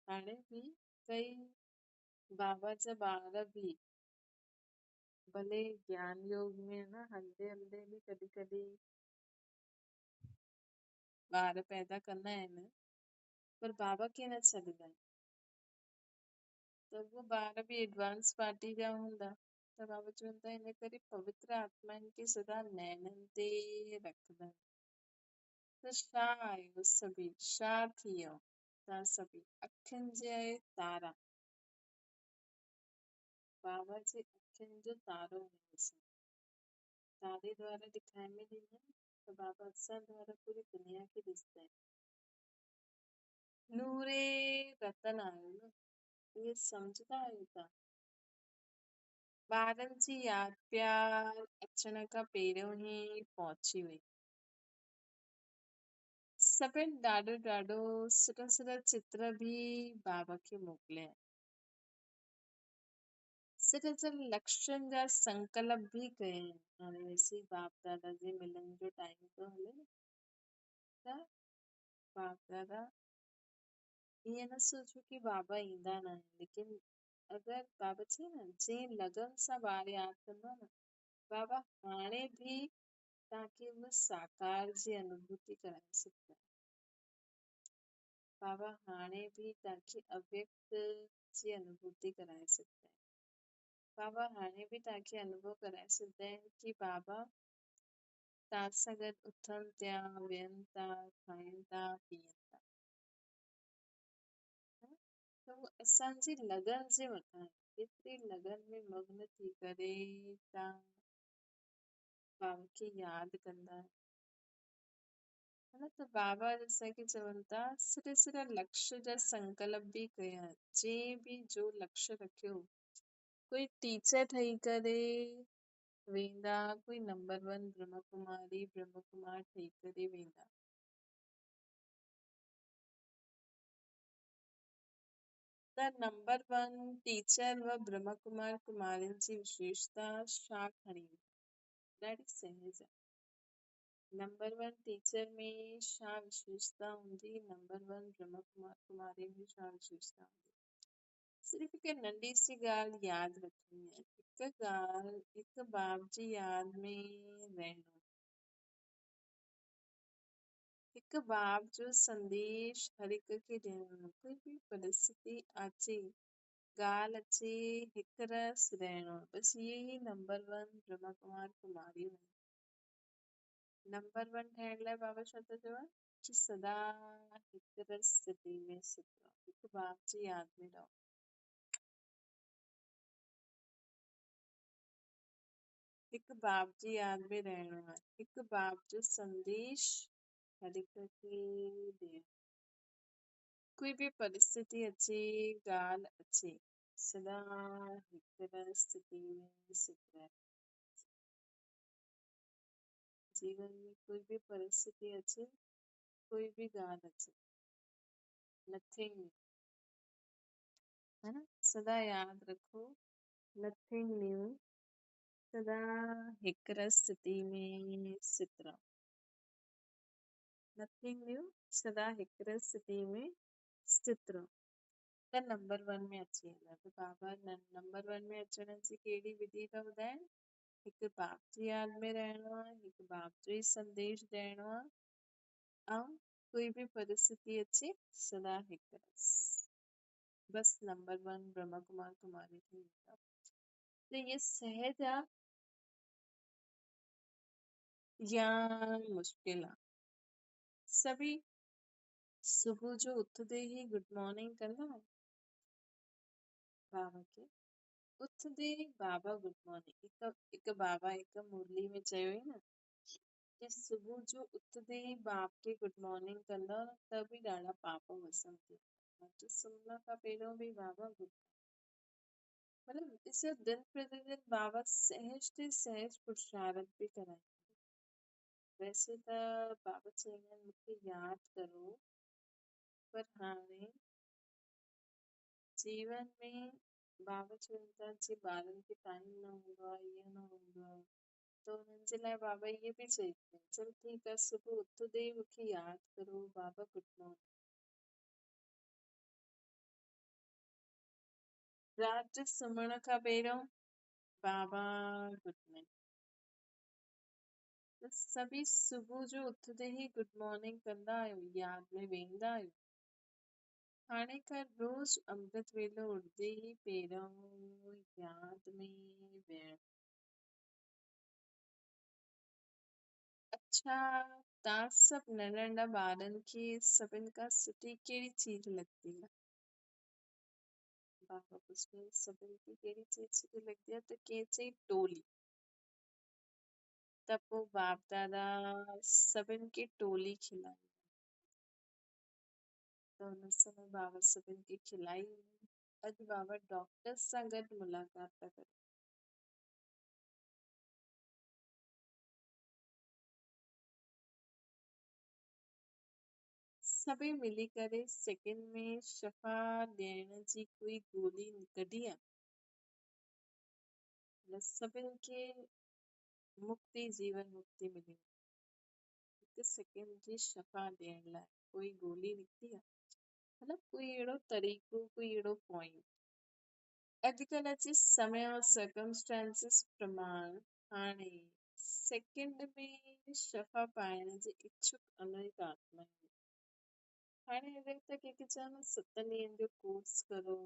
हाणे बि कई बाबा जा ॿार बि भले ज्ञान योग में न हलदे हलदे बि कॾहिं कॾहिं ॿार पैदा कंदा आहिनि, पर बाबा खे न छॾींदा आहिनि। त उहे ॿार बि एडवांस पार्टी जा हूंदा। त बाबा चवनि था हिन करे पवित्र आत्माउनि खे सदा नैननि ते रखंदा आहिनि। त छा आहियो सभी? छा थी वियो तव्हां सभी? अखियुनि जा तारा। बाबा जे अखियुनि जो तारो हुयसि। तारे द्वारा दिखाई में ॾींदा आहिनि त बाबा असां द्वारा पूरी दुनिया खे ॾिसंदा आहिनि। नूरे रतन आहियो न, इहे सम्झंदा आहियो तव्हां? ॿारनि जी यादि प्यार अचण खां पहिरियों ई पहुची वई। सभिनि ॾाढो ॾाढो सुठा सुठा चित्र बि बाबा खे मोकिलिया। सिर्फ़ लक्ष्यनि जा संकल्प बि कया आहिनि। हाणे वैसे बाप दादा जे मिलण जो टाइम थो हले न, त बाप दादा ईअं न सोचो कि बाबा ईंदा न आहिनि, लेकिन अगरि बाबा चए न जंहिं लगन सां ॿार यादि कंदो न, बाबा हाणे बि तव्हांखे उन साकार जी अनुभूति कराए सघंदा आहिनि। बाबा हाणे बि तव्हांखे अव्यक्त जी अनुभूति कराए सघंदा आहिनि। बाबा हाणे बि तव्हांखे अनुभव कराए सघंदा आहिनि कि बाबा तव्हां सां गॾु उथनि था, वेहनि था, खाइनि था, पीअनि था। हा न? त उहो असांजी लगन जे मथां आहे। केतिरी लगन में मग्न थी करे तव्हां बाबा खे यादि कंदा आहियो। है न? त बाबा असांखे चवनि था सिर्फ़ लक्ष्य जा संकल्प बि कया आहिनि। जंहिं बि जो लक्ष्य रखियो, कोई टीचर ठही करे वेंदा, कोई नंबर 1 ब्रह्म कुमारी ब्रह्म कुमार ठही करे वेंदा। त नंबर 1 टीचर व ब्रह्म कुमार कुमारियुनि जी विशेषता छा खणी ॾाढी सहज आहे। नंबर 1 टीचर में छा विशेषता हूंदी, नंबर 1 ब्रह्म कुमार कुमारी में छा विशेषता हूंदी। सिर्फ़ हिकु नंढी सी ॻाल्हि यादि रखणी आहे। हिकु ॻाल्हि, हिकु बाप जी यादि में रहणो। हिकु बाप जो संदेश हर हिक खे ॾियणो। कोई बि परिस्थिति अचे, ॻाल्हि अचे, हिकु रस रहणो। बसि इहे ई नंबर 1 ब्रह्म कुमार कुमारियूं आहिनि। नंबर 1 ठहिण लाइ बाबा छा था चवनि कि सदा हिकु रस स्थिति में स्थित रहो। हिकु बाप जी यादि में रहो। हिकु बाप जी यादि में रहणो आहे। हिकु बाप जो संदेश हर हिक खे ॾियणो। कोई भी परिस्थिति अचे, ॻाल्हि अचे, सदा हिकु स्थिति में स्थित रहे। जीवन में कोई भी परिस्थिति अचे, कोई भी ॻाल्हि अचे, नथिंग, है न? सदा यादि रखो, नथिंग न्यू, सदा हिकु स्थिति में स्थित रहो। नथिंग न्यू, सदा हिकु स्थिति में स्थित रहो। त नंबर 1 में अची वेंदा। त बाबा नंबर 1 में अचण जी कहिड़ी विधि था ॿुधाइनि। हिकु बाप जी यादि में रहणो आहे, हिकु बाप जो ई संदेश ॾियणो आहे, ऐं कोई भी परिस्थिति अचे सदा हिकु रस। बसि नंबर 1 ब्रह्म कुमार कुमारी थी वेंदा। त इहे सहज आहे या मुश्किल आहे। सभी सुबुह जो उथंदे ही गुड मॉर्निंग कंदा आहिनि बाबा खे। उथंदे ही बाबा गुड मॉर्निंग। हिकु बाबा हिकु मुरली में चयो ई न कि सुबुह जो उथंदे ही बाप खे गुड मॉर्निंग कंदा त बि ॾाढा पाप वसनि थी। सुम्हण खां पहिरियों बि बाबा गुड मतिलबु ॾिसो दिन प्रतिदिन बाबा सहज ते सहज पुरुषारत बि कराइनि। वैसे त बाबा चवंदा आहिनि मूंखे यादि करो, पर हाणे जीवन में बाबा चवनि था जीअं ॿारनि खे टाइम न हूंदो आहे, ईअं न हूंदो आहे, त हुननि जे लाइ बाबा इहे बि चई था चल ठीकु आहे सुबुह उथंदे ई मूंखे यादि करो बाबा गुड मॉर्निंग। राति सुम्हण खां पहिरियों बाबा गुड नाइट। त सभी सुबुह जो उथंदे ही गुड मॉर्निंग कंदा आहियो, यादि में वेंदा आहियो। हाणे खां रोज़ अमृत वेलो उथंदे ही पहिरियों यादि में वेहणो। अच्छा, तव्हां सभु नंढा नंढा ॿारनि खे सभिनि खां सुठी कहिड़ी चीज लॻंदी आहे? बाबा पुछनि सभिनि खे कहिड़ी चीज सुठी लॻंदी आहे, त कंहिं चई टोली। त पोइ बाप दादा सभिनि खे टोली खिलाई। त हुन समय बाबा सभिनि खे खिलाई। अॼु बाबा डॉक्टर सां गॾु मुलाक़ात था कनि। सभई मिली करे सेकेंड में शफ़ा ॾियण जी कोई गोली कढी आहे। सभिनि खे मुक्ति जीवन मुक्ति मिली हिकु सेकेंड जी शफ़ा ॾियण लाइ कोई गोली निकिती आहे मतलब कोई अहिड़ो तरीक़ो कोई अहिड़ो पॉइंट अॼुकल्ह जे समय और सर्कमस्टेंसिस प्रमाण हाणे सेकेंड में शफ़ा पाइण जे इच्छुक अनेक आत्मा आहिनि हाणे अगरि त कंहिंखे चवनि 7 ॾींहंनि जो कोर्स करो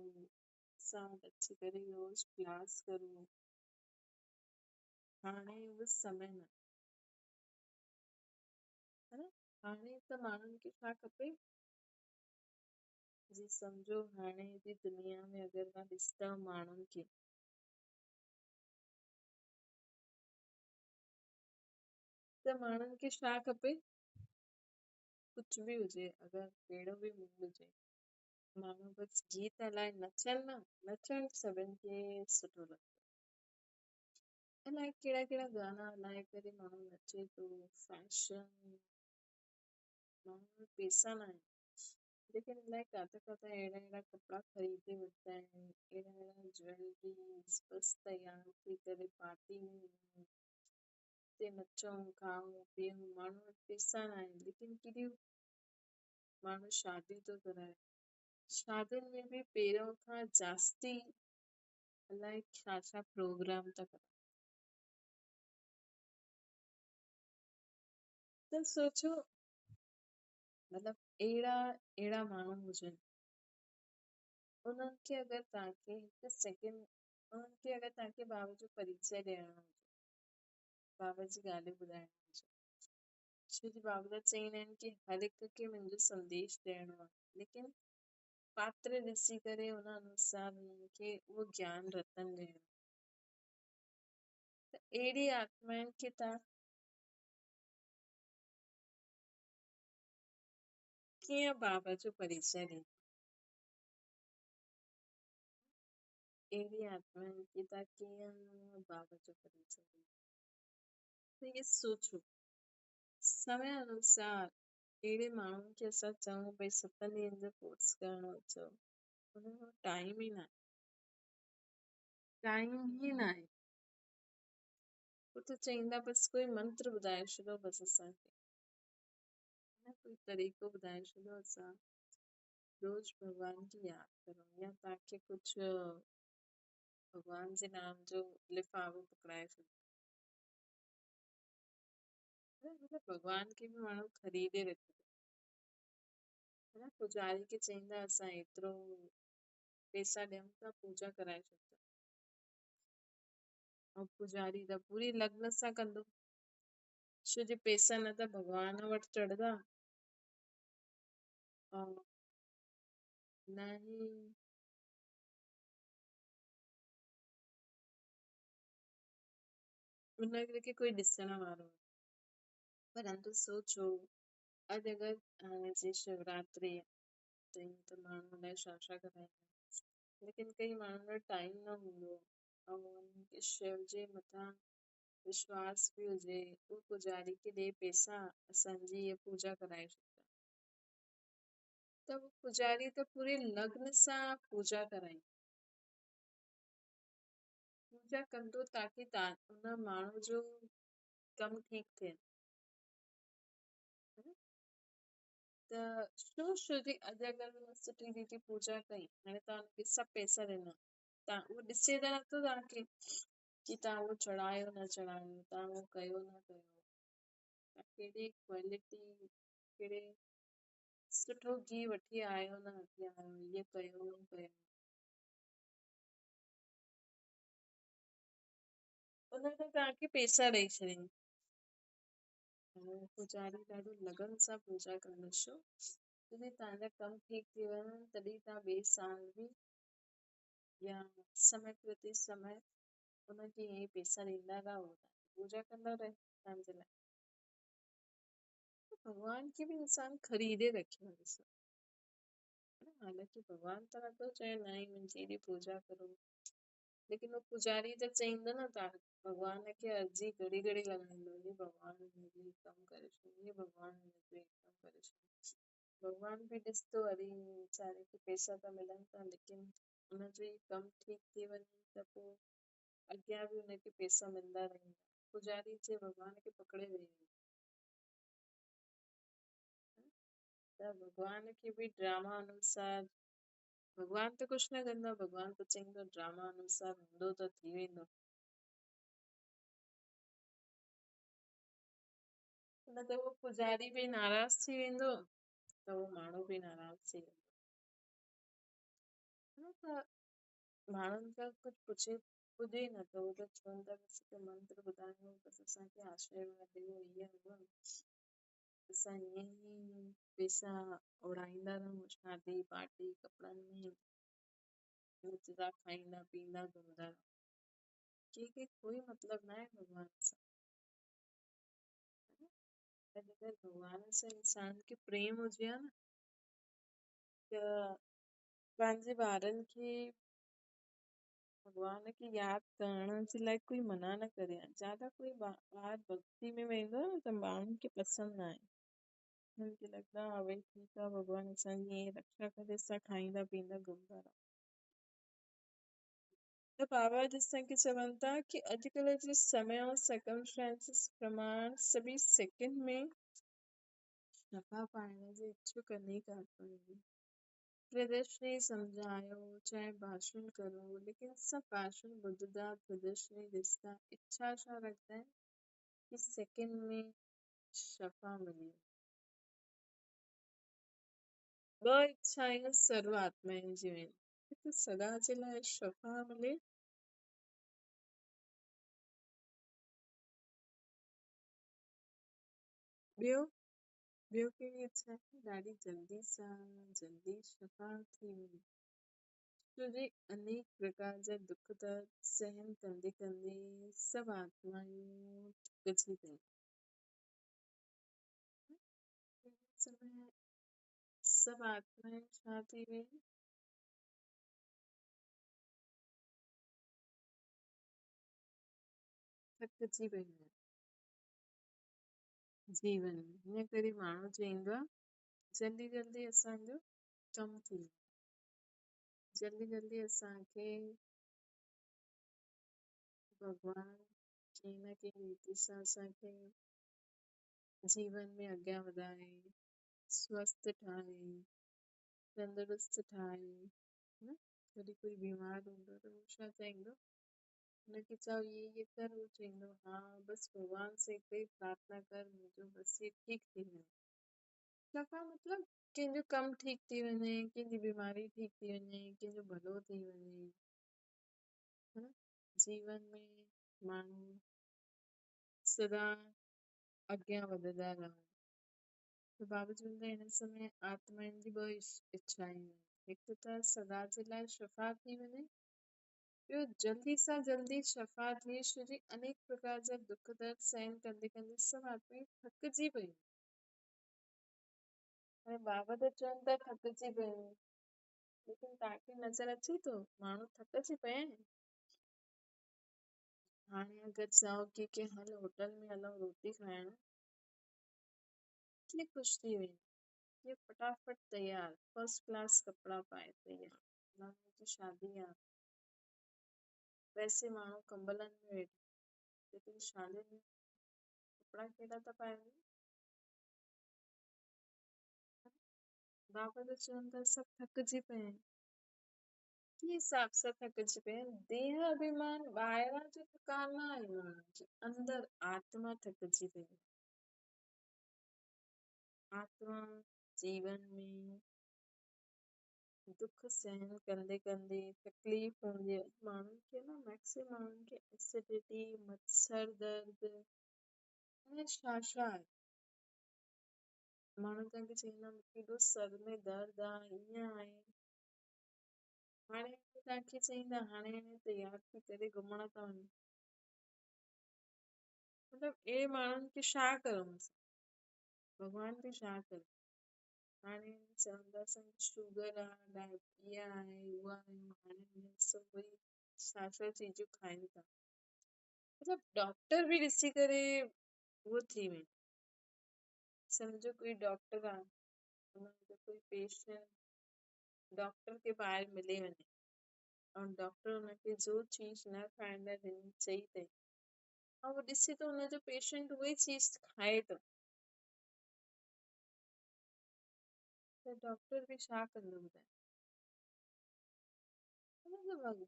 असां वटि अची करे रोज़ क्लास करो हाणे उहो समय न है न हाणे त माण्हुनि खे छा खपे जी सम्झो हाणे जी दुनिया में अगरि मां ॾिसंदा माण्हुनि खे त माण्हुनि खे छा खपे कुझु बि हुजे अगरि कहिड़ो बि मूड हुजे माण्हू बसि गीत हलाए नचनि न नचणु सभिनि खे सुठो लॻंदो अलाए कहिड़ा कहिड़ा गाना हलाए करे माण्हू नचे थो फैशन माण्हू वटि पैसा न आहिनि लेकिन अलाए किथे किथे अहिड़ा अहिड़ा कपिड़ा ख़रीदे वठिता आहिनि अहिड़ा अहिड़ा ज्वेलरीज़ बसि तयार थी करे पार्टी में वञूं ते नचूं खाऊं पीऊं माण्हू वटि पैसा न आहिनि लेकिन केॾियूं माण्हू शादी थो कराए शादियुनि में बि पहिरियों खां जास्ती अलाए छा छा प्रोग्राम था करनि त सोचो मतिलबु अहिड़ा अहिड़ा माण्हू हुजनि उन्हनि खे अगरि तव्हांखे हिकु सेकेंड उन्हनि खे अगरि तव्हांखे बाबा जो परिचय ॾियणो हुजे बाबा जी ॻाल्हियूं ॿुधाइणी हुजे छो जो बाबा त चईंदा आहिनि की हर हिक खे मुंहिंजो संदेश ॾियणो आहे लेकिन पात्र ॾिसी करे उन अनुसार उन्हनि खे उहो ज्ञान रतन ॾियणो त अहिड़ी आत्माउनि खे तव्हां कीअं बाबा जो परिचय ॾींदा अहिड़ी आत्माउनि खे तव्हां कीअं बाबा जो परिचय ॾींदा त इहे सोचो समय अनुसार अहिड़े माण्हुनि खे असां चऊं भई 7 ॾींहंनि जो कोर्स करणो अचो हुननि वटि टाइम ई न आहे टाइम ई न आहे हू त चईंदा बसि कोई मंत्र ॿुधाए छॾियो बसि असांखे न कोई तरीक़ो ॿुधाए छॾियो असां रोज़ भॻवान खे यादि करूं या तव्हांखे कुझु भॻवान जे नाम जो लिफ़ाफ़ो पकड़ाए छॾियो मतलब भॻवान खे बि माण्हू ख़रीदे रखे है न पुजारी खे चईंदा असां एतिरो पैसा ॾियूं था पूजा कराए छॾंदा ऐं पुजारी त पूरी लग्न सां कंदो छो जो पैसा न त भॻवान वटि चढ़ंदा ऐं न ई उनखे कोई ॾिसण वारो परंतु सोचो अॼु अगरि हाणे जी शिवरात्रि त ईअं त माण्हू अलाए छा छा कराईंदा लेकिन कई माण्हुनि वटि टाइम न हूंदो ऐं उन्हनि खे शिव जे मथां विश्वास बि हुजे उहो पुजारी खे ॾे पैसा असांजी हीअ पूजा कराए छॾंदा त उहो पुजारी त पूरे लग्न सां पूजा कराईंदो पूजा कंदो ताकी हुन माण्हू जो कमु ठीकु थिए है न? त छो जी अॼु अगरि हुन सुठी रीति पूजा कई हाणे तव्हां हुनखे सभु पैसा ॾिना तव्हां उहो ॾिसे त नथो तव्हांखे की तव्हां उहो चढ़ायो न चढ़ायो तव्हां उहो कयो न कयो तव्हां कहिड़ी क्वालिटी कहिड़े सुठो गिहु वठी आयो न वठी आयो इहो कयो न कयो उन त तव्हांखे पैसा ॾेई छॾींदा पुजारी ॾाढो लगन सां पूजा कंदो छो जॾहिं तव्हांजा कम ठीक थी वञनि तॾहिं तव्हां ॿिए साल बि या समय प्रति समय उनखे ईअं ई पैसा ॾींदा रहो पूजा कंदा रहे तव्हांजे लाइ भॻवान खे बि इंसान ख़रीदे रखियो आहे ॾिसो हालांकि भॻवान त नथो चए न ई मुंहिंजी एॾी पूजा करो लेकिन उहो पुजारी त चईंदो न तव्हां भॻवान खे अर्ज़ी घड़ी घड़ी लॻाईंदो हे भॻवान मुंहिंजो ही कमु करे छॾ हे भॻवान मुंहिंजो ही कमु करे छॾ भॻवान बि ॾिसंदो अरे वीचारे खे पैसा त मिलनि था लेकिन उनजो ई कमु ठीकु थी वञे त पोइ अॻियां बि हुनखे पैसा मिलंदा रहंदा। पुजारी जे भॻवान खे पकड़े वेही त भॻवान खे बि ड्रामा अनुसार भॻवान त कुझु न कंदो, भॻवान त चईंदो ड्रामा अनुसार हूंदो त थी वेंदो। न त उहो पुजारी बि नाराज़ थी वेंदो त उहो माण्हू बि नाराज़ थी वेंदो। न त माण्हुनि खां कुझु पुॼे न त उहो त चवनि था बसि हिकु मंत्र ॿुधायो बसि असांखे आशीर्वाद ॾियो ईअं हूअं असां ईअं ई पैसा उड़ाईंदा रहूं शादी पार्टी कपिड़नि में नचंदा खाईंदा पीअंदा घुमंदा रहूं। कंहिंखे कोई मतिलबु न आहे भॻवान सां। अगरि भॻवान सां इंसान खे प्रेम हुजे हा न त पंहिंजे ॿारनि खे भॻवान खे यादि करण जे लाइ कोई मना न करे हा। ज्यादा कोई ॿार भक्ति में वेंदो न त माण्हुनि खे पसंदि न आहे। हुननि खे लॻंदो आहे हा भई ठीकु आहे भॻवान असांजी ईअं रक्षा करे असां खाईंदा पीअंदा घुमंदा रहूं। त बाबा जंहिंखे चवनि था कि अॼुकल्ह जे समय और सर्कमस्टेंसेस प्रमाण सभी सेकंड में नफ़ा पाइण जे इच्छुक अनेक आत्माएं प्रदर्शनी समझायो चाहे भाषण करो लेकिन सब भाषण ॿुधंदा प्रदर्शनी ॾिसंदा इच्छा छा रखंदा आहिनि कि सेकंड में शफ़ा मिले। ॿ इच्छाऊं सर्व आत्माउनि जी आहिनि हिकु सदा जे लाइ शफ़ा मिले ॿियो कहिड़ी इच्छा आहे ॾाढी जल्दी शफ़ा थी वञे। छोजे अनेक प्रकार जा दुख दर्द सहन कंदे कंदे सभु आत्माऊं थकिजी पयूं। समय सभु आत्माएं छा थी वयूं थकिजी पयूं आहिनि जीवन में। हिन करे माण्हू चईंदो आहे जल्दी असांजो कमु थी वञे जल्दी असांखे भॻवान कंहिं न कंहिं रीति सां असांखे जीवन में अॻियां वधाए स्वस्थ ठाहे तंदुरुस्त ठाहे न कॾहिं कोई बीमार हूंदो त उहो छा चईंदो हुनखे चओ ये कर उहो चईंदो हा बसि भॻवान से हिकु ई प्रार्थना कर मुंहिंजो बसि ये ठीकु थी वञे। सफ़ा मतिलबु कंहिंजो कमु ठीकु थी वञे कंहिंजी बीमारी ठीकु थी वञे कंहिंजो भलो थी वञे है न। जीवन में माण्हू सदा अॻियां वधंदा रहनि त बाबा चवंदा हिन समय आत्माउनि जी ॿ इच्छाऊं आहिनि हिकु त सदा जे लाइ शफ़ा थी वञे ॿियो जल्दी सां जल्दी शफ़ा थिए छोजी अनेक प्रकार जा दुख दर्द सहन कंदे कंदे सभु आत्माऊं थकिजी पयूं। हाणे बाबा त चवनि था थकिजी पयूं लेकिन तव्हांखे नज़र अचे थो माण्हू थकिजी पिया आहिनि। हाणे अगरि चओ की हल होटल में हलूं रोटी खाइण कीअं ख़ुशि थी वेंदो ये फटाफट तैयार फर्स्ट क्लास कपिड़ा पाए तैयार माण्हू जी शादी आहे वैसे माण्हू कंबलनि में वेठा लेकिन शादी में कपिड़ा कहिड़ा था पाइनि बाबा त चवनि था सभु थकिजी पिया आहिनि कीअं हिसाब सां थकिजी पिया आहिनि देह अभिमान ॿाहिरां जो थकान न आहे माण्हुनि जी अंदरि आत्मा थकिजी पई आहे। आत्मा जीवन में दुख सहन कंदे कंदे तकलीफ़ हूंदी आहे माण्हुनि खे न मैक्सिमम माण्हुनि खे एसिडिटी मत्सर दर्द अने छा आहे माण्हू तव्हांखे चवंदा मूंखे हेॾो सर में दर्द आहे ईअं आहे हाणे तव्हांखे चईंदा हाणे तयार थी करे घुमण था वञूं मतिलबु अहिड़े माण्हुनि खे छा करूं भॻवान बि छा करे हाणे चवंदा असांखे शुगर आहे डायबिटीज़ आहे उहा आहे हाणे सभु वई छा चीजूं खाइनि था मतिलबु डॉक्टर बि ॾिसी करे उहो थी वेंदो सम्झो कोई डॉक्टर आहे हुनजो कोई पेशेंट डॉक्टर खे ॿाहिरि मिली वञे ऐं डॉक्टर हुनखे जो चीज न खाइण लाइ चई अथई ऐं वो ॾिसे थो हुनजो पेशेंट उहे चीज खाए थो त डॉक्टर बि छा कंदो ॿुधाए।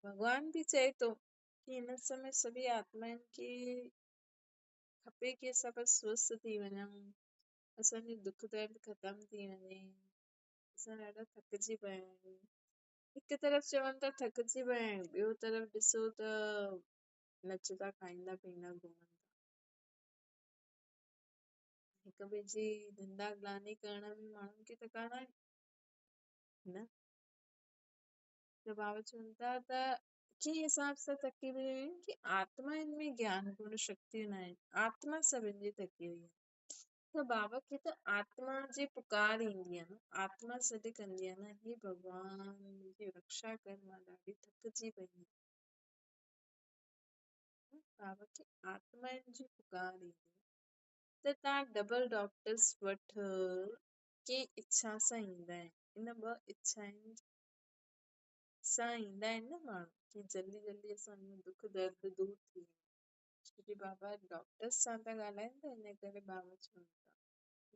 भॻवान बि चए थो कि हिन समय सभी आत्माउनि खे खपे कि असां बसि स्वस्थ थी वञूं, असांजो दुख दर्द ख़तम थी वञे, असां ॾाढा थकिजी पिया आहियूं। हिकु तरफ़ चवनि था थकिजी पिया आहियूं, ॿियो तरफ़ ॾिसो त नचंदा खाईंदा पीअंदा घुमनि था। हिक ॿिए जी निंदा ग्लानी करण में माण्हुनि खे त कान आहे न। त बाबा चवनि था त कंहिं हिसाब सां थकी पई आहिनि कि आत्माउनि में ज्ञान गुण शक्तियूं न आहिनि, आत्मा सभिनि जी थकी वई आहे। त बाबा खे त आत्मा जी पुकार ईंदी आहे न, आत्मा सॾु कंदी आहे न, हे भॻवान मुंहिंजी रक्षा कर, मां ॾाढी थकिजी पई आहियां। बाबा खे आत्माउनि जी पुकार ईंदी आहे। त तव्हां डबल डॉक्टर्स वटि कंहिं इच्छा सां ईंदा आहिनि, इन ॿ इच्छाउनि सां ईंदा आहिनि न माण्हू कि जल्दी जल्दी असांजो दुख दर्द दूर थी वञे। छोकी बाबा डॉक्टर्स सां था ॻाल्हाइनि त इन करे बाबा चवनि था।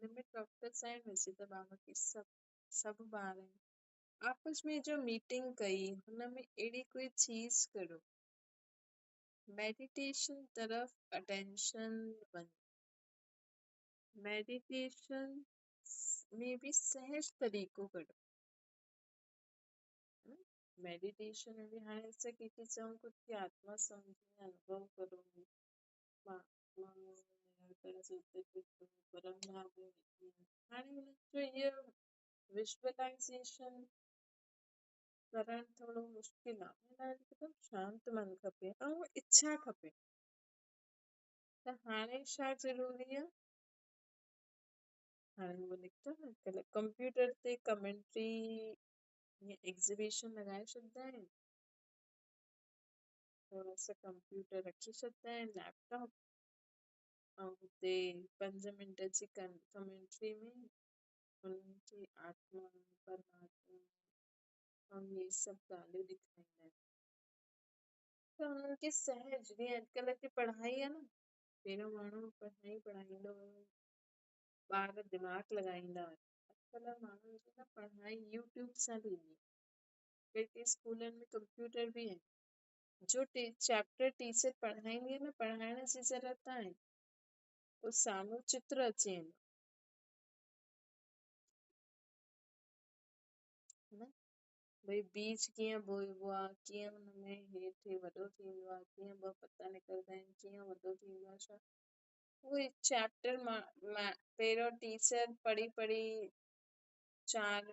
हिन में डॉक्टर्स आहिनि, वैसे त बाबा खे सभु ॿार आहिनि। आपस में जो मीटिंग कई हुन में अहिड़ी कोई चीज करो, मेडिटेशन तरफ अटेंशन वञे। मेडिटेशन में भी सहज तरीक़ो कढो। मेडिटेशन में भी हाणे असां कंहिंखे चऊं कुझु कि आत्मा सम्झी अनुभव करो, मां निरंतर सुते पियो परम धाम में वेठी आहियां। हाणे हुननि जो इहो विजुअलाइज़ेशन करणु थोरो मुश्किल आहे। हिन लाइ हिकदमि शांति मन खपे ऐं इच्छा खपे। त हाणे छा ज़रूरी आहे? हाणे उहो निकितो न अॼुकल्ह कंप्यूटर ते कमेंट्री एग्ज़िबिशन लॻाए छॾींदा आहिनि। थोरा सा कंप्यूटर रखी छॾींदा आहिनि, लैपटॉप, ऐं हुते 5 मिंट जी कमेंट्री में उन्हनि खे आत्मा परमात्मा ऐं इहे सभु ॻाल्हियूं ॾेखारींदा आहिनि। त हुननि खे सहज, जीअं अॼुकल्ह जी पढ़ाई आहे न, पहिरियों माण्हू पढ़ाईंदो हुयो, ॿार दिमाग़ लॻाईंदा हुआ। अॼुकल्ह माण्हुनि जी न पढ़ाई यूट्यूब सां थींदी आहे। कई स्कूलनि में कंप्यूटर बि आहिनि। जो चैप्टर टीचर पढ़ाईंदी आहे न, पढ़ाइण जी ज़रूरत आहे, पोइ साम्हूं चित्र अची वेंदो न, भई बीज कीअं बोइबो आहे, कीअं हुनमें हेठि वॾो थींदो आहे, कीअं ॿ पता निकिरंदा आहिनि, कीअं वॾो थींदो आहे, छा उहे चैप्टर मां पहिरियों टीचर पढ़ी पढ़ी 4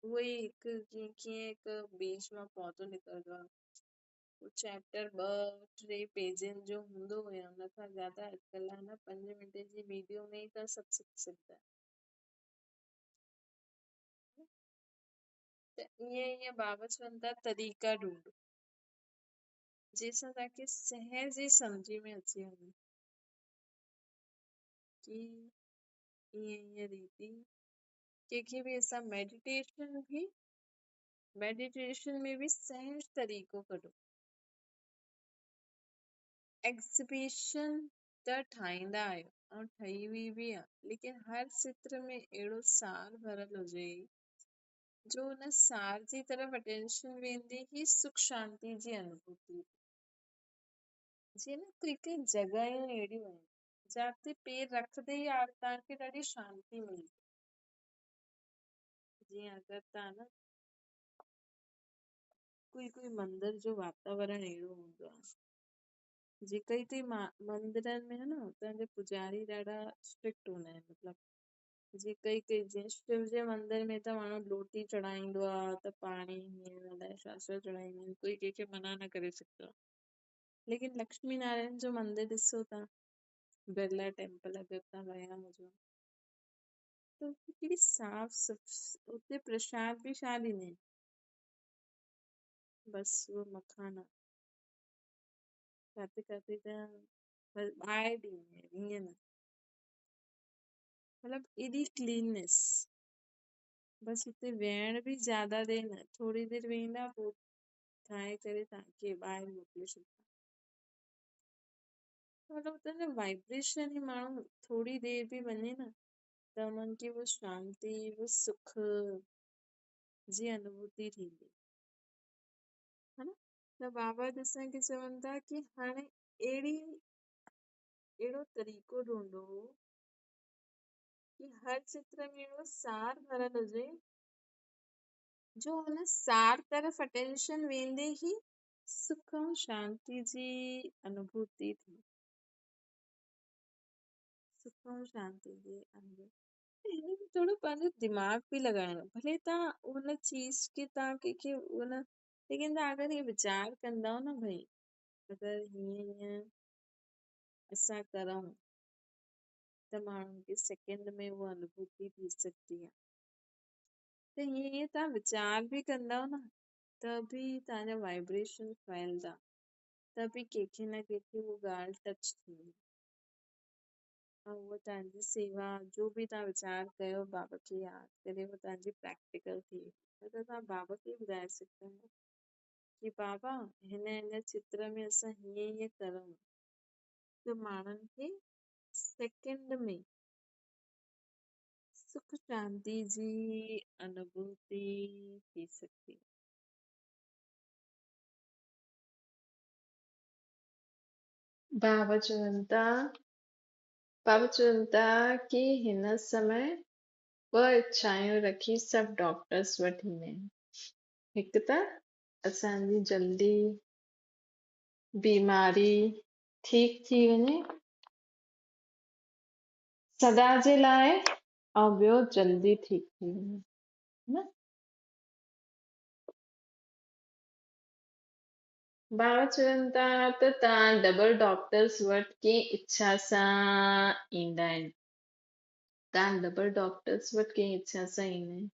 उहे ई हिकु कीअं हिकु बीज मां पौधो निकिरंदो आहे, उहो चैप्टर 2-3 पेजनि जो हूंदो हुयो, हुन खां ज्यादा अॼुकल्ह न 5 मिंट जी वीडियो में ई तव्हां सभु सिखी सघंदा आहियो। त ईअं बाबा चवनि था तरीक़ा ढूंढो जंहिंसां तव्हांखे सहज ई सम्झी में अची वञे कि ईअं रीति कंहिंखे बि असां मेडिटेशन में भी सहज तरीक़ो कढो। एग्ज़िबिशन त ठाहींदा आहियो ऐं ठही बि आहे, लेकिन हर चित्र में अहिड़ो सार भरियल हुजे जो हुन सार जी तरफ़ अटेंशन वेंदी ही सुख शांति जी अनुभूति। जीअं न कोई जॻहियूं अहिड़ियूं आहिनि जाते पेर रखंदे ई तव्हांखे ॾाढी शांती मिलंदी। जीअं अगरि तव्हां न कोई मंदर जो वातावरण अहिड़ो हूंदो आहे, जेका ई मंदरनि में न हुतां जा पुजारी ॾाढा स्ट्रिक्ट हूंदा आहिनि। मतिलबु जेका जीअं शिव जे मंदर में त माण्हू लोटी चढ़ाईंदो आहे त पाणी हीअं अलाए छा छा चढ़ाईंदा आहिनि, कोई कंहिंखे मना न करे सघंदो आहे। लेकिन लक्ष्मी नारायण जो मंदिर ॾिसो था, बिरला टेम्पल अगरि तव्हां विया हुजो त केॾी साफ़ उते प्रसाद बि छा ॾींदा आहिनि, बसि उहो मखाना काथे काथे त ॿाहिरि ॾींदा आहिनि, ईअं न, मतिलबु एॾी क्लीननेस। बसि हुते वेहण बि ज्यादा देरि न, थोरी देरि वेहंदा पोइ ठाहे करे तव्हांखे ॿाहिरि मोकिले छॾींदा। मतिलबु हुतां जो वाइब्रेशन ई माण्हू थोरी देरि बि वञे न त उन्हनि खे वो शांती वो सुख जी अनुभूति थींदी, है न। त बाबा असांखे चवनि था कि हाणे अहिड़ो तरीक़ो ढूंढो कि हर चित्र में अहिड़ो सार भरियल हुजे जो हुन सार तरफ़ अटेंशन वेंदे ही सुख ऐं शांति जी अनुभूति थी, सुख ऐं शांति जी अनुभूति। हिन में थोड़ो पंहिंजो दिमाग़ बि लॻाइणो, भले तव्हां हुन चीज खे तव्हां कंहिंखे उन लेकिन तव्हां अगरि इहे वीचार कंदव न भई अगरि हीअं हीअं असां करूं त माण्हुनि खे सेकेंड में उहा अनुभूति थी सघंदी आहे। त हीअं हीअं तव्हां वीचार बि कंदव न त बि तव्हांजा वाइब्रेशन फैलंदा, त बि कंहिंखे न कंहिंखे उहा ॻाल्हि टच थींदी ऐं उहा तव्हांजी सेवा जो बि तव्हां वीचार कयो बाबा खे यादि करे उहा तव्हांजी प्रैक्टिकल थी त तव्हां बाबा खे ॿुधाए सघंदा आहियो कि बाबा हिन चित्र में असां हीअं हीअं करूं त माण्हुनि खे सेकेंड में सुख शांति जी अनुभूति थी सघंदी। बाबा चवनि था कि हिन समय ॿ इच्छाऊं रखी सभु डॉक्टर्स वटि ईंदा आहिनि। हिकु त असांजी जल्दी बीमारी ठीक थी वञे सदा जे लाइ ऐं ॿियो जल्दी ठीक थी वञे, न। बाबा चवनि था त तव्हां डबल डॉक्टर्स वटि कंहिं इच्छा सां ईंदा आहिनि, तव्हां डबल डॉक्टर्स वटि कंहिं इच्छा सां ईंदा आहिनि।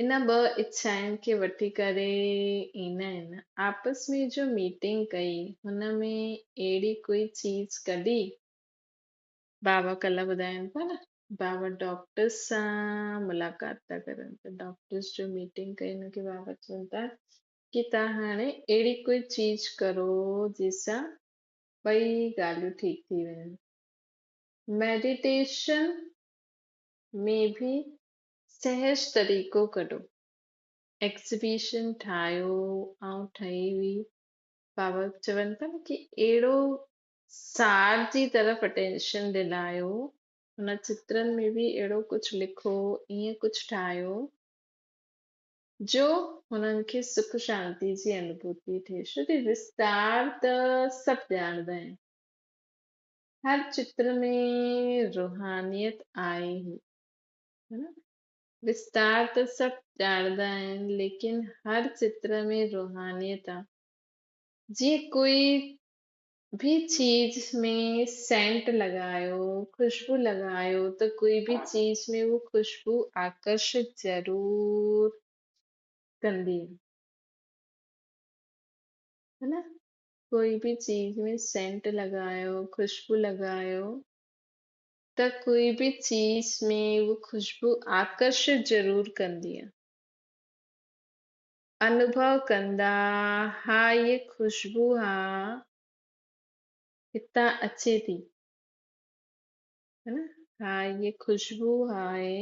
इन ॿ इच्छाउनि खे वठी करे ईंदा आहिनि। आपस में जो मीटिंग कई हुन में अहिड़ी कोई चीज कढी, बाबा कल्ह ॿुधाइनि पिया न बाबा डॉक्टर्स सां मुलाक़ात था करनि त डॉक्टर्स जो मीटिंग कई हुनखे बाबा चवनि था कि तव्हां हाणे अहिड़ी कोई चीज करो जंहिंसां ॿई ॻाल्हियूं ठीक थी वञनि। मेडिटेशन में भी सहज तरीक़ो कढो, एग्ज़िबिशन ठाहियो ऐं ठही हुई। बाबा चवनि था न कि अहिड़ो सार जी तरफ़ अटेंशन दिलायो, हुन चित्रनि में बि अहिड़ो कुझु लिखो, ईअं कुझु ठाहियो जो हुननि खे सुख शांति जी अनुभूति थिए। छो कि विस्तार त सभु ॼाणंदा आहिनि, हर चित्र में रूहानियत आहे ही, है न। विस्तार त सभु ॼाणंदा आहिनि लेकिन हर चित्र में रूहानियत आहे। जीअं कोई भी चीज में सेंट लगायो, खुशबू लगायो त कोई भी चीज में वो खुशबू आकर्षित जरूर कंदी है ना। कोई भी चीज में सेंट लगायो, खुशबू लगायो त कोई भी चीज में वो खुशबू आकर्षित जरूर कंदी आहे। अनुभव कंदा हा ये खुशबू हा हितां अचे थी, है न। हा ये खुशबू आहे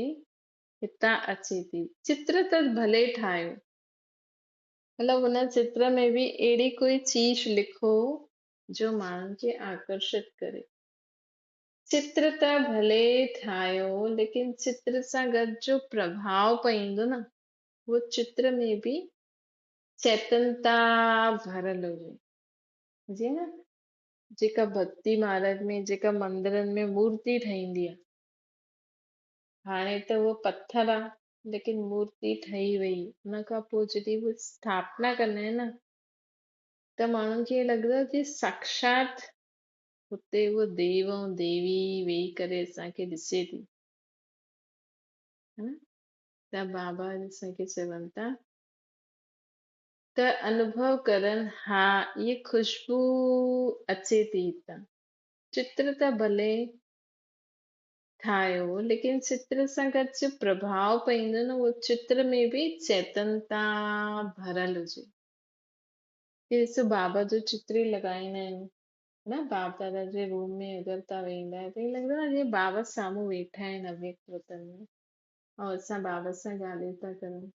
हितां अचे थी। चित्र त भले ठाहियो, मतलब हुन चित्र में भी अहिड़ी कोई चीज लिखो जो माण्हुनि खे आकर्षित करे। चित्र त भले ठाहियो लेकिन चित्र सां गॾु जो प्रभाव पईंदो न वो चित्र में भी चेतनता भरियल हुजे। जीअं न जेका भक्ति मार्ग में जेका मंदिरनि में मूर्ति ठहींदी आहे, हाणे त वो पत्थर आहे लेकिन मूर्ति ठही वई, हुन खां पोइ जॾहिं वो स्थापना कंदा आहिनि न त माण्हुनि खे लॻंदो आहे कि साक्षात हुते वो देव ऐं देवी वेही करे असांखे ॾिसे थी, है न। त बाबा असांखे चवनि था त अनुभव करनि हा ये खुशबू अचे थी हितां। चित्र त भले ठाहियो लेकिन चित्र सां गॾु जो प्रभाव पईंदो न वो चित्र में भी चेतनता भरियल हुजे। की ॾिसो बाबा जो चित्र ई लॻाईंदा आहिनि न, बाप दादा जे रूम में अगरि तव्हां वेंदा आहियो त ईअं लॻंदो आहे जीअं बाबा साम्हूं वेठा आहिनि अव्यक्त वतन में, ऐं असां बाबा सां ॻाल्हियूं था करूं।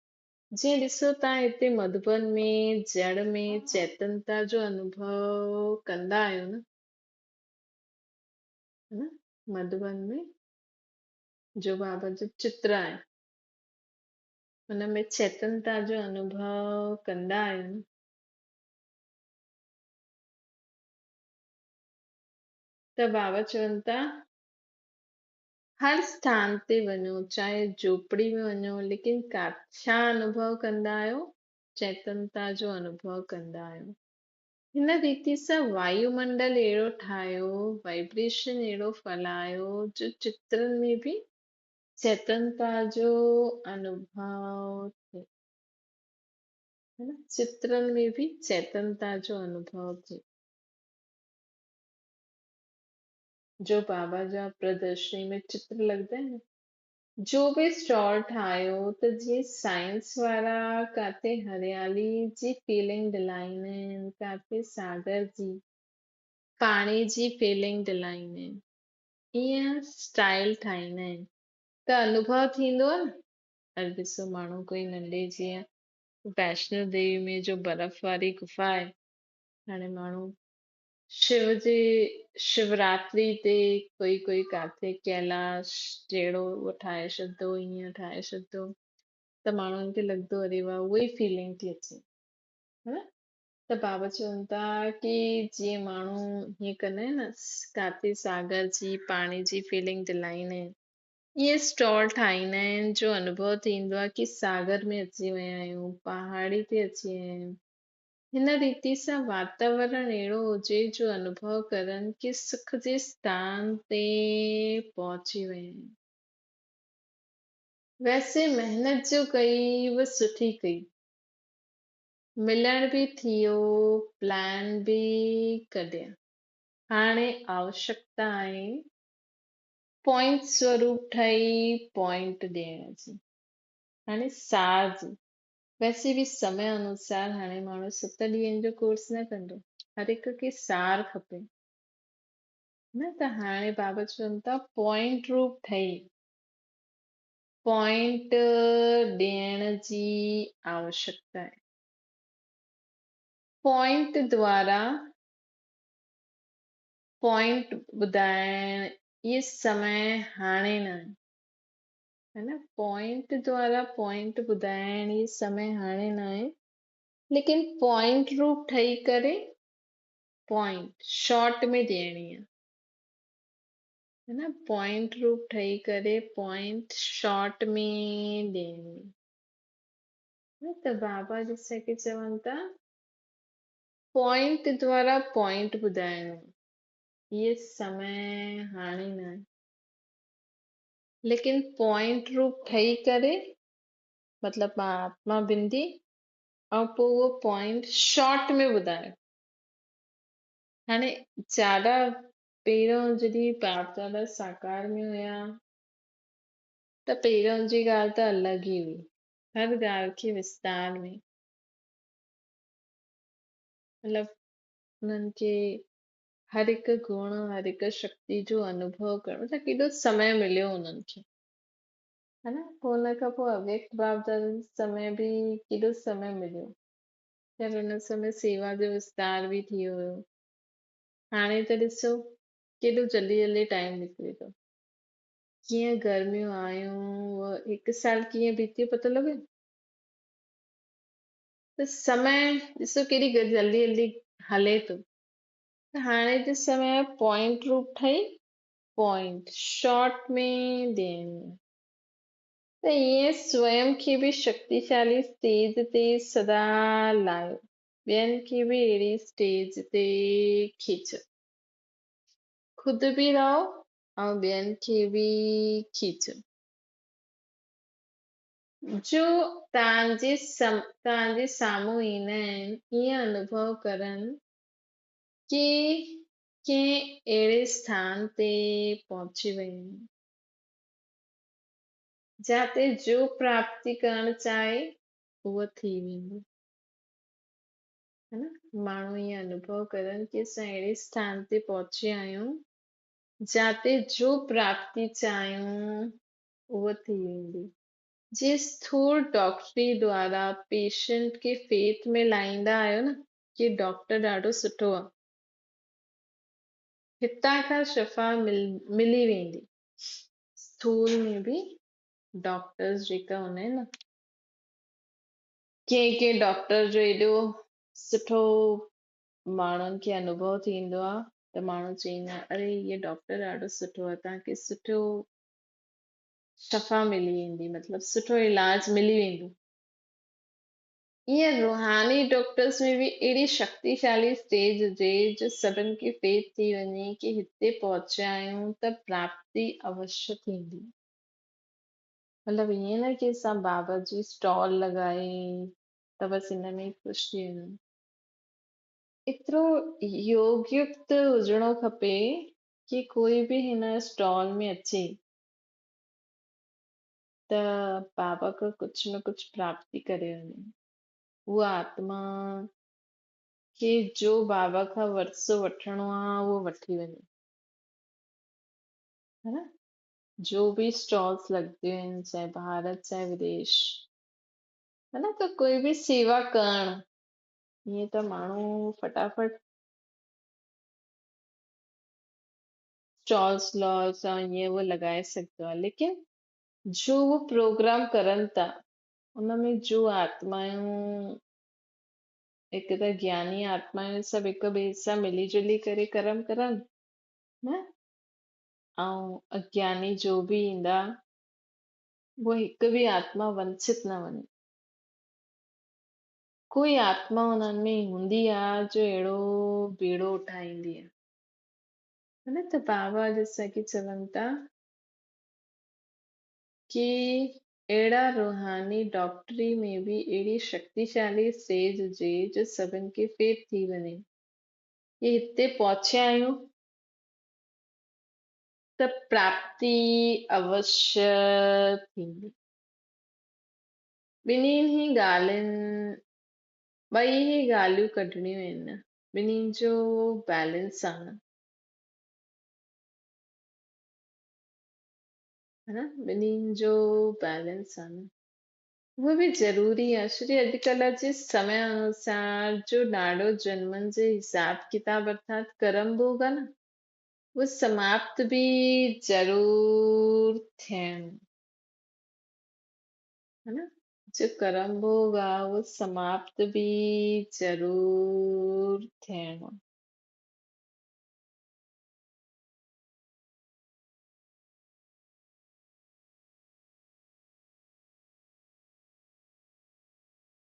जीअं ॾिसो तव्हां हिते मधुबन में जड़ में चैतनता जो अनुभव कंदा आहियो न, है न? मधुबन में जो बाबा जो चित्र आहे हुनमें चैतनता जो अनुभव कंदा आहियो न। त बाबा चवनि था हर स्थान ते वञो, चाहे झोपड़ी में वञो, लेकिन छा अनुभव कंदा आहियो? चैतनता जो अनुभव कंदा आहियो। हिन रीति सां वायुमंडल अहिड़ो ठाहियो, वाइब्रेशन अहिड़ो फैलायो जो चित्रनि में बि चैतनता जो अनुभव थिए, है न? चित्रनि में भी चैतनता जो अनुभव थिए। जो बाबा जा प्रदर्शनी में चित्र लॻंदा आहिनि, जो बि स्टॉल ठाहियो त जीअं साइंस वारा काथे हरियाली जी फीलिंग दिलाईंदा आहिनि, काथे सागर जी पाणी जी फीलिंग दिलाईंदा आहिनि, ईअं स्टाइल ठाहींदा आहिनि त अनुभव थींदो न। अॼु ॾिसो माण्हू कोई नंढे जीअं वैष्णो देवी में जो बर्फ वारी गुफा आहे, हाणे माण्हू शिव जे शिवरात्रि ते कोई काथे कैलाश जहिड़ो उहो ठाहे छॾंदो, ईअं ठाहे छॾंदो त माण्हुनि खे लॻंदो अरे वाह उहा ई फीलिंग थी अचे, है न? त बाबा चवनि था की जीअं माण्हू हीअं कंदा आहिनि न, काथे सागर जी पाणी जी फीलिंग दिलाईंदा आहिनि, इहे स्टॉल ठाहींदा आहिनि जो अनुभव थींदो आहे की सागर में अची विया आहियूं, पहाड़ी ते अची विया आहियूं। हिन रीति सां वातावरण अहिड़ो हुजे जो अनुभव करनि कि सुख जे स्थान ते पहुची विया आहिनि। वैसे महिनत जो कई उहा सुठी कई, मिलण बि थियो, प्लान बि कढिया, हाणे आवश्यकता आहे पॉइंट स्वरूप ठही पॉइंट ॾियण जी, हाणे सार जी। वैसे बि समय अनुसार हाणे माण्हू 7 ॾींहंनि जो कोर्स न कंदो, हर हिक खे सार खपे न। त हाणे बाबा चवनि था पॉइंट रूप ठही पॉइंट ॾियण जी आवश्यकता आहे। पॉइंट द्वारा पॉइंट ॿुधाइण इहे समय हाणे न आहे, है न? पॉइंट द्वारा पॉइंट ॿुधाइण इहे समय हाणे न आहे, लेकिन पॉइंट रूप ठही करे पॉइंट शॉर्ट में ॾियणी आहे, है न? पॉइंट रूप ठही करे पॉइंट शॉर्ट में ॾियणी आहे। त बाबा जैसे चवनि था पॉइंट द्वारा पॉइंट ॿुधाइणो, इहे समय हाणे न आहे, लेकिन पॉइंट रूप ठही करे मतिलबु महात्मा बिंदी ऐं पोइ उहो पॉइंट शॉर्ट में ॿुधायो। हाणे ज्यादा पहिरियों जॾहिं बाप दादा साकार में हुया त पहिरियों जी ॻाल्हि त अलॻि ई हुई, हर ॻाल्हि खे विस्तार में, मतिलबु उन्हनि खे हर हिकु गुण हर हिकु शक्ति जो अनुभव करणो त केॾो समय मिलियो उन्हनि खे, है न? पोइ हुन खां पोइ अव्यक्त बाप दादा जे समय बि केॾो समय मिलियो, त हुन समय सेवा जो विस्तार बि थी वियो। हाणे त ॾिसो केॾो जल्दी जल्दी टाइम निकिरे थो, कीअं गर्मियूं आयूं, 1 साल कीअं बीतियो पतो लॻे? त समय ॾिसो केॾी जल्दी जल्दी हले थो। त हाणे जो समय पॉइंट रूप ठही पॉइंट शॉर्ट में ॾियणी आहे। त ईअं स्वयं खे बि शक्तिशाली स्टेज ते सदा लायो, ॿियनि खे बि अहिड़ी स्टेज ते खीचो, खुदि बि रहो ऐं ॿियनि खे बि खीचो, जो तव्हांजे साम्हूं ईंदा आहिनि ईअं अनुभव करनि कि कंहिं अहिड़े स्थान ते पहुची विया आहिनि जाते जो प्राप्ति करणु चाहे उहो थी वेंदो, है न, माण्हू ईअं अनुभव करनि की असां अहिड़े स्थान ते पहुची विया आहियूं जाते जो प्राप्ति चाहियूं उहा थी वेंदी। जीअं स्थूल डॉक्टरी द्वारा पेशेंट खे फेथ में लाहींदा आहियो न कि डॉक्टर ॾाढो सुठो आहे, हितां खां शफ़ा मिली वेंदी। स्थूल में बि डॉक्टर्स जेका हूंदा आहिनि न, कंहिं डॉक्टर जो एॾो सुठो माण्हुनि खे अनुभव थींदो आहे त माण्हू चईंदा अरे इहे डॉक्टर ॾाढो सुठो आहे, तव्हांखे सुठो शफ़ा मिली वेंदी, मतिलबु सुठो इलाज मिली वेंदो। ईअं रूहानी डॉक्टर्स में बि अहिड़ी शक्तिशाली स्टेज हुजे जो सभिनि खे फेथ थी वञे कि हिते पहुचिया आहियूं त प्राप्ति अवश्य थींदी। मतिलबु ईअं न कि असां बाबा जी स्टॉल लॻाई त बसि हिन में ई ख़ुशि थी वञूं। एतिरो योग युक्त हुजिणो खपे कि कोई बि हिन स्टॉल में अचे त बाबा खां कुझु न कुझु प्राप्ति करे वञे। उहा आत्मा खे जो बाबा खां वरसो वठिणो आहे उहो वठी वञे, है न। जो भी स्टॉल्स लगते हैं चाहे भारत चाहे विदेश, है न, त कोई भी सेवा करण ईअं त माण्हू फटाफट स्टॉल्स लॉस ईअं उहो लॻाए सघंदो आहे, लेकिन जो उहो प्रोग्राम करनि था उनमें जो आत्मायूं हिकु त ज्ञानी आत्मायूं सभु हिक ॿिए सां मिली जुली करे कर्म करनि न, ऐं अज्ञानी जो बि ईंदा वो हिकु बि आत्मा वंचित न वञे। कोई आत्मा उन्हनि में हूंदी आहे जो अहिड़ो बीड़ो उठाईंदी आहे, है न। त बाबा जैसा कि चवनि था कि अहिड़ा रूहानी डॉक्टरी में भी अहिड़ी शक्तिशाली स्टेज हुजे जो सभिनि खे फेथ थी वञे कि हिते पहुचिया आहियूं त प्राप्ति अवश्य थींदी। ॿिन्हिनि ही ॻाल्हियुनि ॿई ही ॻाल्हियूं कढणियूं आहिनि, ॿिन्हिनि जो बैलेंस आहे, है न, ॿिन्हिनि जो बैलेंस आहे, उहो बि ज़रूरी आहे। श्री अॼुकल्ह जे समय अनुसार जो ॾाढो जन्मनि जे हिसाब किताब अर्थात कर्म भोग आहे न, वो समाप्त भी जरूर थियनि, है न। जो कर्म भोग आहे वो समाप्त भी जरूर थियणो।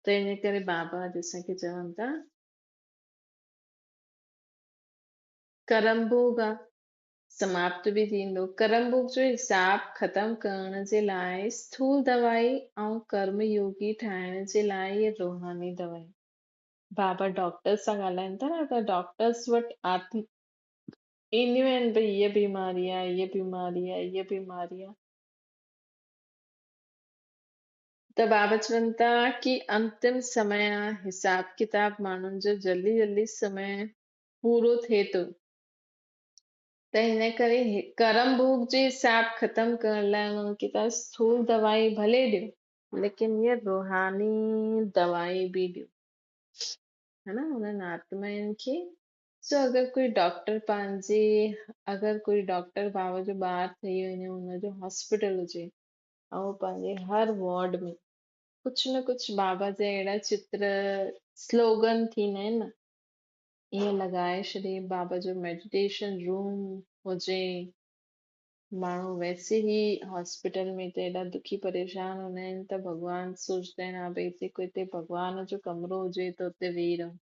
त इन करे बाबा जैसा कि चवनि था कर्म भोग आहे समाप्त भी थींदो। कर्म भोग जो हिसाब ख़त्म करण जे लाइ स्थूल दवाई ऐं कर्म योगी ठाहिण जे लाइ ये रूहानी दवाई। बाबा डॉक्टर सां ॻाल्हाइनि था न, त डॉक्टर्स वटि आत्म ईंदियूं आहिनि भई हीअ बीमारी आहे, हीअ बीमारी आहे, हीअ बीमारी आहे, त बाबा चवनि था कि अंतिम समय आहे, हिसाब किताब माण्हुनि जो जल्दी जल्दी समय पूरो थिए थो, त हिन करे कर्म भोग जे हिसाब ख़त्म करण लाइ उन्हनि खे त स्थूल दवाई भले ॾियो लेकिन ये रूहानी दवाई भी ॾियो, है न, उन्हनि आत्माउनि खे। सो अगरि कोई डॉक्टर अगरि कोई डॉक्टर बाबा जो ॿार ठही वञे, हुनजो हॉस्पिटल हुजे ऐं उहो पंहिंजे हर वॉर्ड में कुझु न कुझु बाबा जा अहिड़ा चित्र स्लोगन थींदा आहिनि न, ईअं लॻाए छॾे, बाबा जो मेडिटेशन रूम हुजे। माण्हू वैसे ही हॉस्पिटल में त एॾा दुखी परेशान हूंदा आहिनि त भॻवान सोचदा आहिनि हा भई हिते भॻवान जो कमरो हुजे त उते वेही रहूं,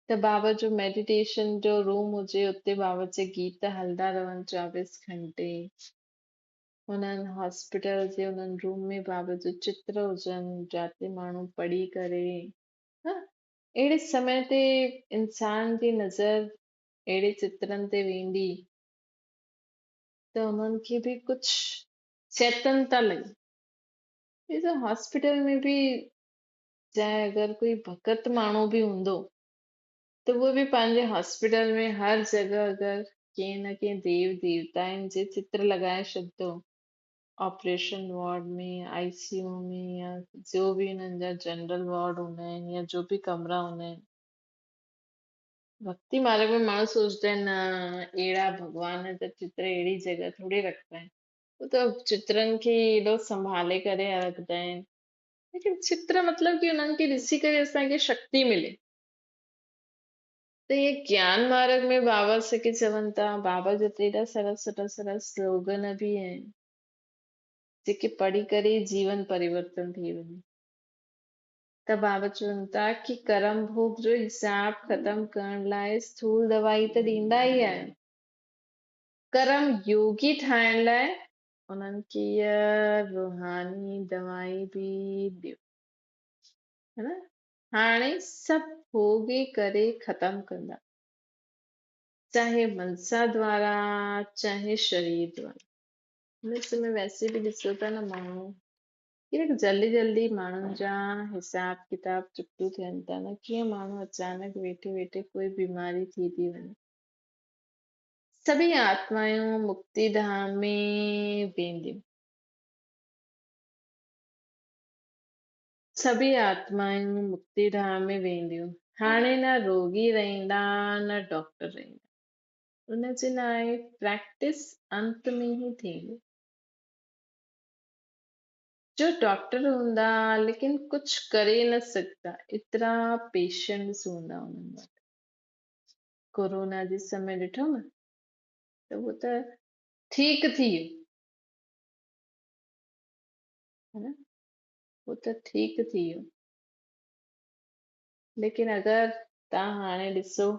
त बाबा जो मेडिटेशन जो रूम हुजे, उते बाबा जा गीत हलंदा रहनि 24 घंटे। हुननि हॉस्पिटल जे हुननि रूम में बाबा जो चित्र हुजनि जाते माण्हू पढ़ी करे, हा, अहिड़े समय ते इंसान जी नज़र अहिड़े चित्रनि ते वेंदी त उन्हनि खे बि कुझु चेतनता लॻे। ॾिसो हॉस्पिटल में बि चाहे अगरि कोई भगत माण्हू बि हूंदो त उहे बि पंहिंजे हॉस्पिटल में हर जॻह अगरि कंहिं न कंहिं देव देवताउनि जे चित्र लॻाए छॾंदो ऑपरेशन वार्ड में, आईसीयू में, या जो बि हुननि जा जनरल वार्ड हूंदा आहिनि या जो बि कमरा हूंदा आहिनि, भक्ति मार्ग में माण्हू सोचदा आहिनि न अहिड़ा भॻवान जा चित्र अहिड़ी जॻह थोड़ी रखबा आहिनि। हू त चित्रनि खे एॾो संभाले करे रखदा आहिनि। लेकिन चित्र मतलब कि उन्हनि खे ॾिसी करे असांखे शक्ति मिले। त इहे ज्ञान मार्ग में बाबा सखे चवनि था, बाबा जा त एॾा सारा सुठा सुठा स्लोगन बि आहिनि जेके पढ़ी करे जीवन परिवर्तन थी वञे। त बाबा चवनि था कि कर्म भोग जो हिसाब ख़तम करण लाइ स्थूल दवाई त ॾींदा ई आहिनि, कर्म योगी ठाहिण लाइ उन्हनि खे इहा रूहानी दवाई बि ॾियो, है न। हाणे सभु भोगे करे ख़तम कंदा, चाहे मनसा द्वारा चाहे शरीर द्वारा। हिन समय वैसे बि ॾिसो था न माण्हू कीअं जल्दी जल्दी माण्हुनि जा हिसाब किताब चुकतू थियनि था न, कीअं माण्हू अचानक वेठे वेठे कोई बीमारी थी वञे। सभी आत्मायूं मुक्ति धाम में वेंदियूं, सभी आत्मायूं मुक्ति धाम में वेंदियूं। हाणे न रोगी रहंदा न डॉक्टर रहंदा, उन जे लाइ प्रैक्टिस अंत में ही थींदी। जो डॉक्टर हूंदा लेकिन कुछ करे न सघंदा, एतिरा पेशेंट्स हूंदा उन्हनि वटि। कोरोना जे समय ॾिठो न, त उहो त ठीक थी वियो, है न, उहो त ठीक थी वियो। लेकिन अगरि तव्हां हाणे ॾिसो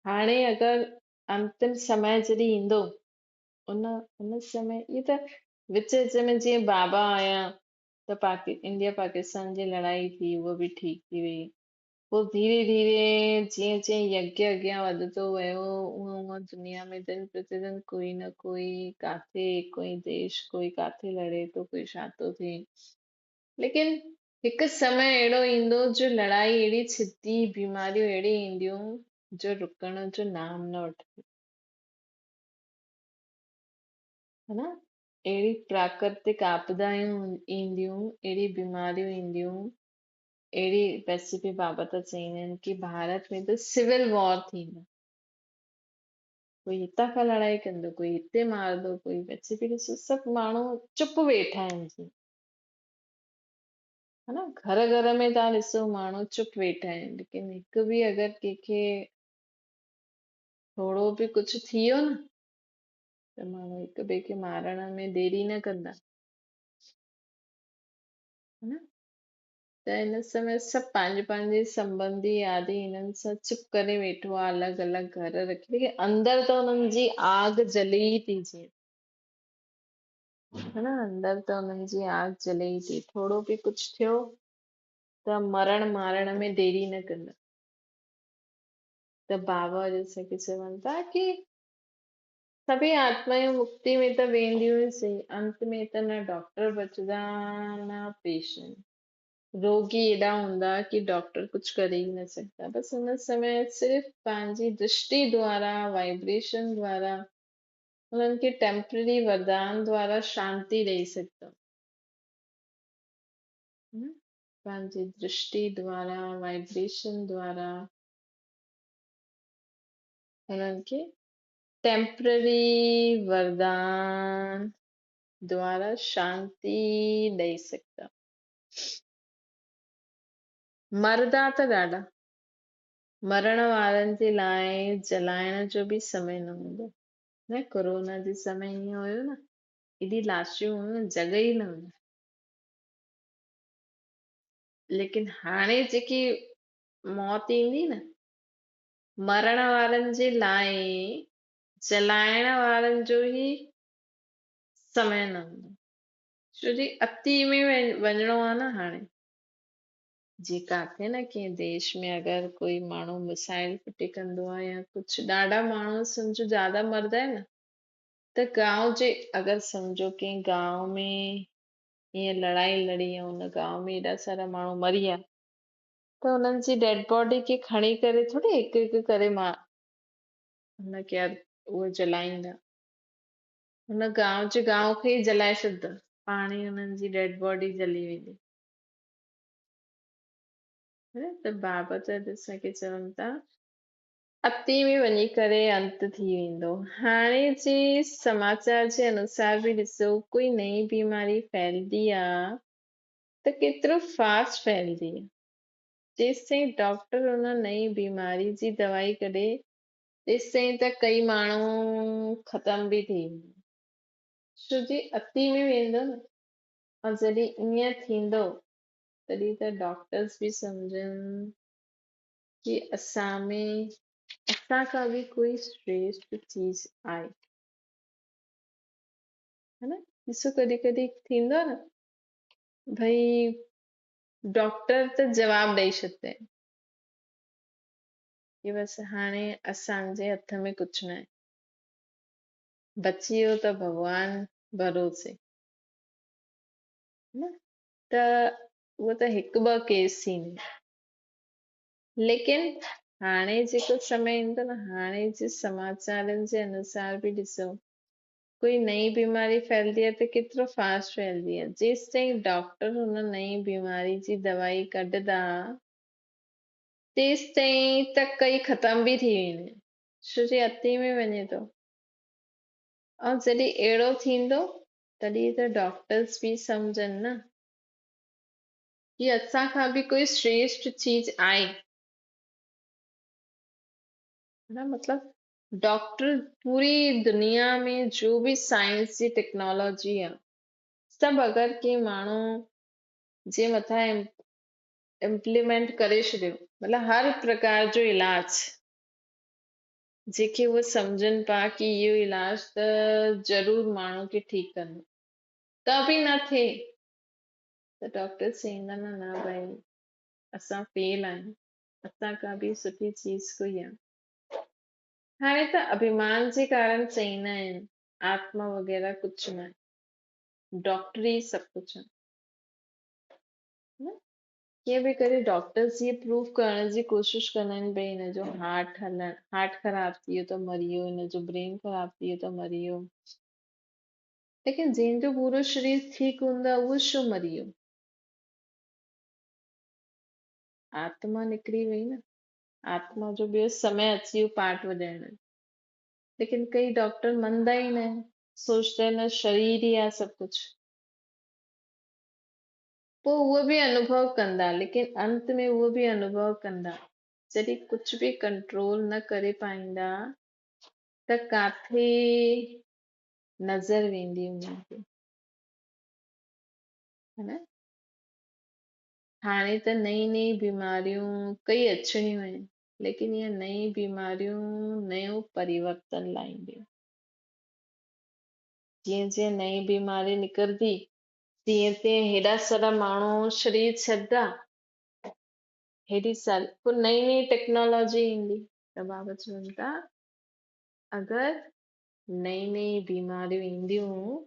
हाणे अगरि अंतिम समय जॾहिं ईंदो, उन समय इहे त विच विच में जीअं बाबा आया त इंडिया पाकिस्तान जी लड़ाई थी, उहा बि ठीक थी वई। पोइ धीरे धीरे जीअं जीअं यज्ञ अॻियां वधंदो वियो, उअं उअं दुनिया में दिन प्रतिदिन कोई न कोई काथे कोई देश कोई काथे लड़े थो, कोई छा थो थिए। लेकिन हिकु समय अहिड़ो ईंदो जो लड़ाई अहिड़ी छिती, बीमारियूं अहिड़ी ईंदियूं जो रुकण जो नाम न वठंदियूं, है न। अहिड़ी प्राकृतिक आपदायूं ईंदियूं, अहिड़ी बीमारियूं ईंदियूं, अहिड़ी वैसे बि बाबा त चईंदा आहिनि कि भारत में त सिविल वॉर थींदा, कोई हितां खां लड़ाई कंदो, कोई हिते मारंदो, कोई वैसे बि ॾिसो सभु माण्हू चुप वेठा आहिनि जीअं, है न। घर घर में तव्हां ॾिसो माण्हू चुप वेठा आहिनि, लेकिन हिकु बि अगरि कंहिंखे थोड़ो बि कुछ थी वियो न, त माण्हू हिक ॿिए खे मारण में देरी न कंदा, है न। त हिन समय सभु पंहिंजे पंहिंजे संबंधी आदि हिननि सां चुप करे वेठो आहे, अलॻि अलॻि घर रखी, लेकिन अंदर त हुननि जी आग जले ई थी जीअं, है न। अंदर त हुननि जी आग जले ई थी, थोड़ो बि कुछ थियो त मरण मारण में देरी न कंदा। त बाबा जैसे चवनि था कि सभी आत्मायूं मुक्ति में त वेंदियूं ई सही, अंत में त न डॉक्टर बचदा न पेशेंट। रोगी एॾा हूंदा कि डॉक्टर कुछ करे ई न सघंदा, बसि हुन समय सिर्फ़ पंहिंजी दृष्टि द्वारा, वाइब्रेशन द्वारा, उन्हनि खे टेम्पररी वरदान द्वारा शांति ॾेई सघंदा, पंहिंजी दृष्टि द्वारा, वाइब्रेशन द्वारा उन्हनि खे टेम्पररी वरदान द्वारा शांति ॾेई सघंदा। मरदा त ॾाढा, मरण वारनि जे लाइ जलाइण जो बि समय न हूंदो, न। कोरोना जे समय ईअं हुयो न, एॾी लाशियूं हुयूं, जॻह ई न हुई। लेकिन हाणे जेकी मौत ईंदी न, मरण वारनि जे लाइ जलाइण वारनि जो ई समय न हूंदो, छो जी अति में वञिणो आहे न। हाणे जी काथे न कंहिं देश में अगरि कोई माण्हू मिसाइल फिटी कंदो आहे या कुछ, ॾाढा माण्हू सम्झो ज्यादा मरदा आहिनि न, त गांव जे अगरि सम्झो कंहिं गांव में ईअं लड़ाई लड़ी ऐं हुन गांव में एॾा सारा माण्हू मरी विया त हुननि जी डेड बॉडी खे खणी करे थोड़ी हिकु हिकु करे मां हुनखे उहो जलाईंदा। हुन गांव जे गांव खे ई जलाए छॾींदा, पाण ई हुननि जी डेड बॉडी जली वेंदी। त बाबा त असांखे चवनि था अति में वञी करे अंत थी वेंदो। हाणे जे समाचार जे अनुसार बि ॾिसो कोई नई बीमारी फैलदी आ त केतिरो फास्ट फैलदी आहे। जेसिताईं डॉक्टर हुन नई बीमारी जी दवाई कढे तेसिताईं त कई माण्हू ख़तम बि थी वेंदा, छो जे अति में वेंदो न। और जॾहिं ईअं थींदो तॾहिं त डॉक्टर्स बि सम्झनि कि असां में असां खां बि कोई श्रेष्ठ चीज आहे, है न। ॾिसो कॾहिं कॾहिं थींदो आहे न भई डॉक्टर त जवाब ॾेई छॾंदा आहिनि कि बसि हाणे असांजे हथ में कुझु न आहे, बची वियो त भॻवान भरोसे, न। त उहो त हिकु ॿ केस थींदा, लेकिन हाणे जेको समय ईंदो न, हाणे जे समाचारनि जे अनुसार बि ॾिसो कोई नई बीमारी फैलदी आहे त केतिरो फास्ट फैलदी आहे। जेसिताईं डॉक्टर हुन नई बीमारी जी दवाई कढंदा तेसिताईं त कई ख़तम बि थी वेंदा आहिनि, छो जे अति में वञे थो। ऐं जॾहिं अहिड़ो थींदो तॾहिं त डॉक्टर्स बि सम्झनि न कि असां खां बि कोई श्रेष्ठ चीज आहे, ना। मतलब डॉक्टर पूरी दुनिया में जो भी साइंस जी टेक्नोलॉजी आहे सभु अगरि के माण्हू जे मथां इम्प्लीमेंट करे छॾियो, मतलब हर प्रकार जो इलाज जेके उहे सम्झनि पिया कि इहो इलाज त ज़रूर माण्हू खे ठीकु कंदो त बि न थिए त डॉक्टर चईंदा न भाई असां फेल आहियूं, असां खां बि सुठी चीज कोई आहे। हाणे त अभिमान जे कारण चईंदा आहिनि आत्मा वग़ैरह कुझु न आहे, डॉक्टर ई सभु कुझु आहे, न। कीअं बि करे डॉक्टर्स ये प्रूव करण जी कोशिश कंदा आहिनि भई हिनजो हार्ट ख़राब थी वियो त मरी वियो, हिनजो ब्रेन ख़राब थी वियो त मरी वियो, लेकिन जंहिंजो पूरो शरीर ठीकु हूंदो आहे उहो छो मरी वियो? आत्मा निकिरी वई न, आत्मा जो ॿियो समय अची वियो पार्ट वॼाइण, लेकिन कई डॉक्टर मञदा ई न आहिनि, सोचदा आहिनि शरीर ई आहे सभु कुझु। पोइ उहो बि अनुभव कंदा, लेकिन अंत में उहो बि अनुभव कंदा जॾहिं कुझु बि कंट्रोल न करे पाईंदा त काथे नज़र वेंदी उन्हनि खे, है न। हाणे त नई नई बीमारियूं कई अचणियूं आहिनि, लेकिन इहे नई बीमारियूं नयो परिवर्तन लाईंदियूं। जीअं जीअं नई बीमारी निकिरंदी तीअं तीअं हेॾा सारा माण्हू शरीर छॾंदा, हेॾी सारी पोइ नई नई टेक्नोलॉजी ईंदी त बाबा चवनि था अगरि नई नई बीमारियूं ईंदियूं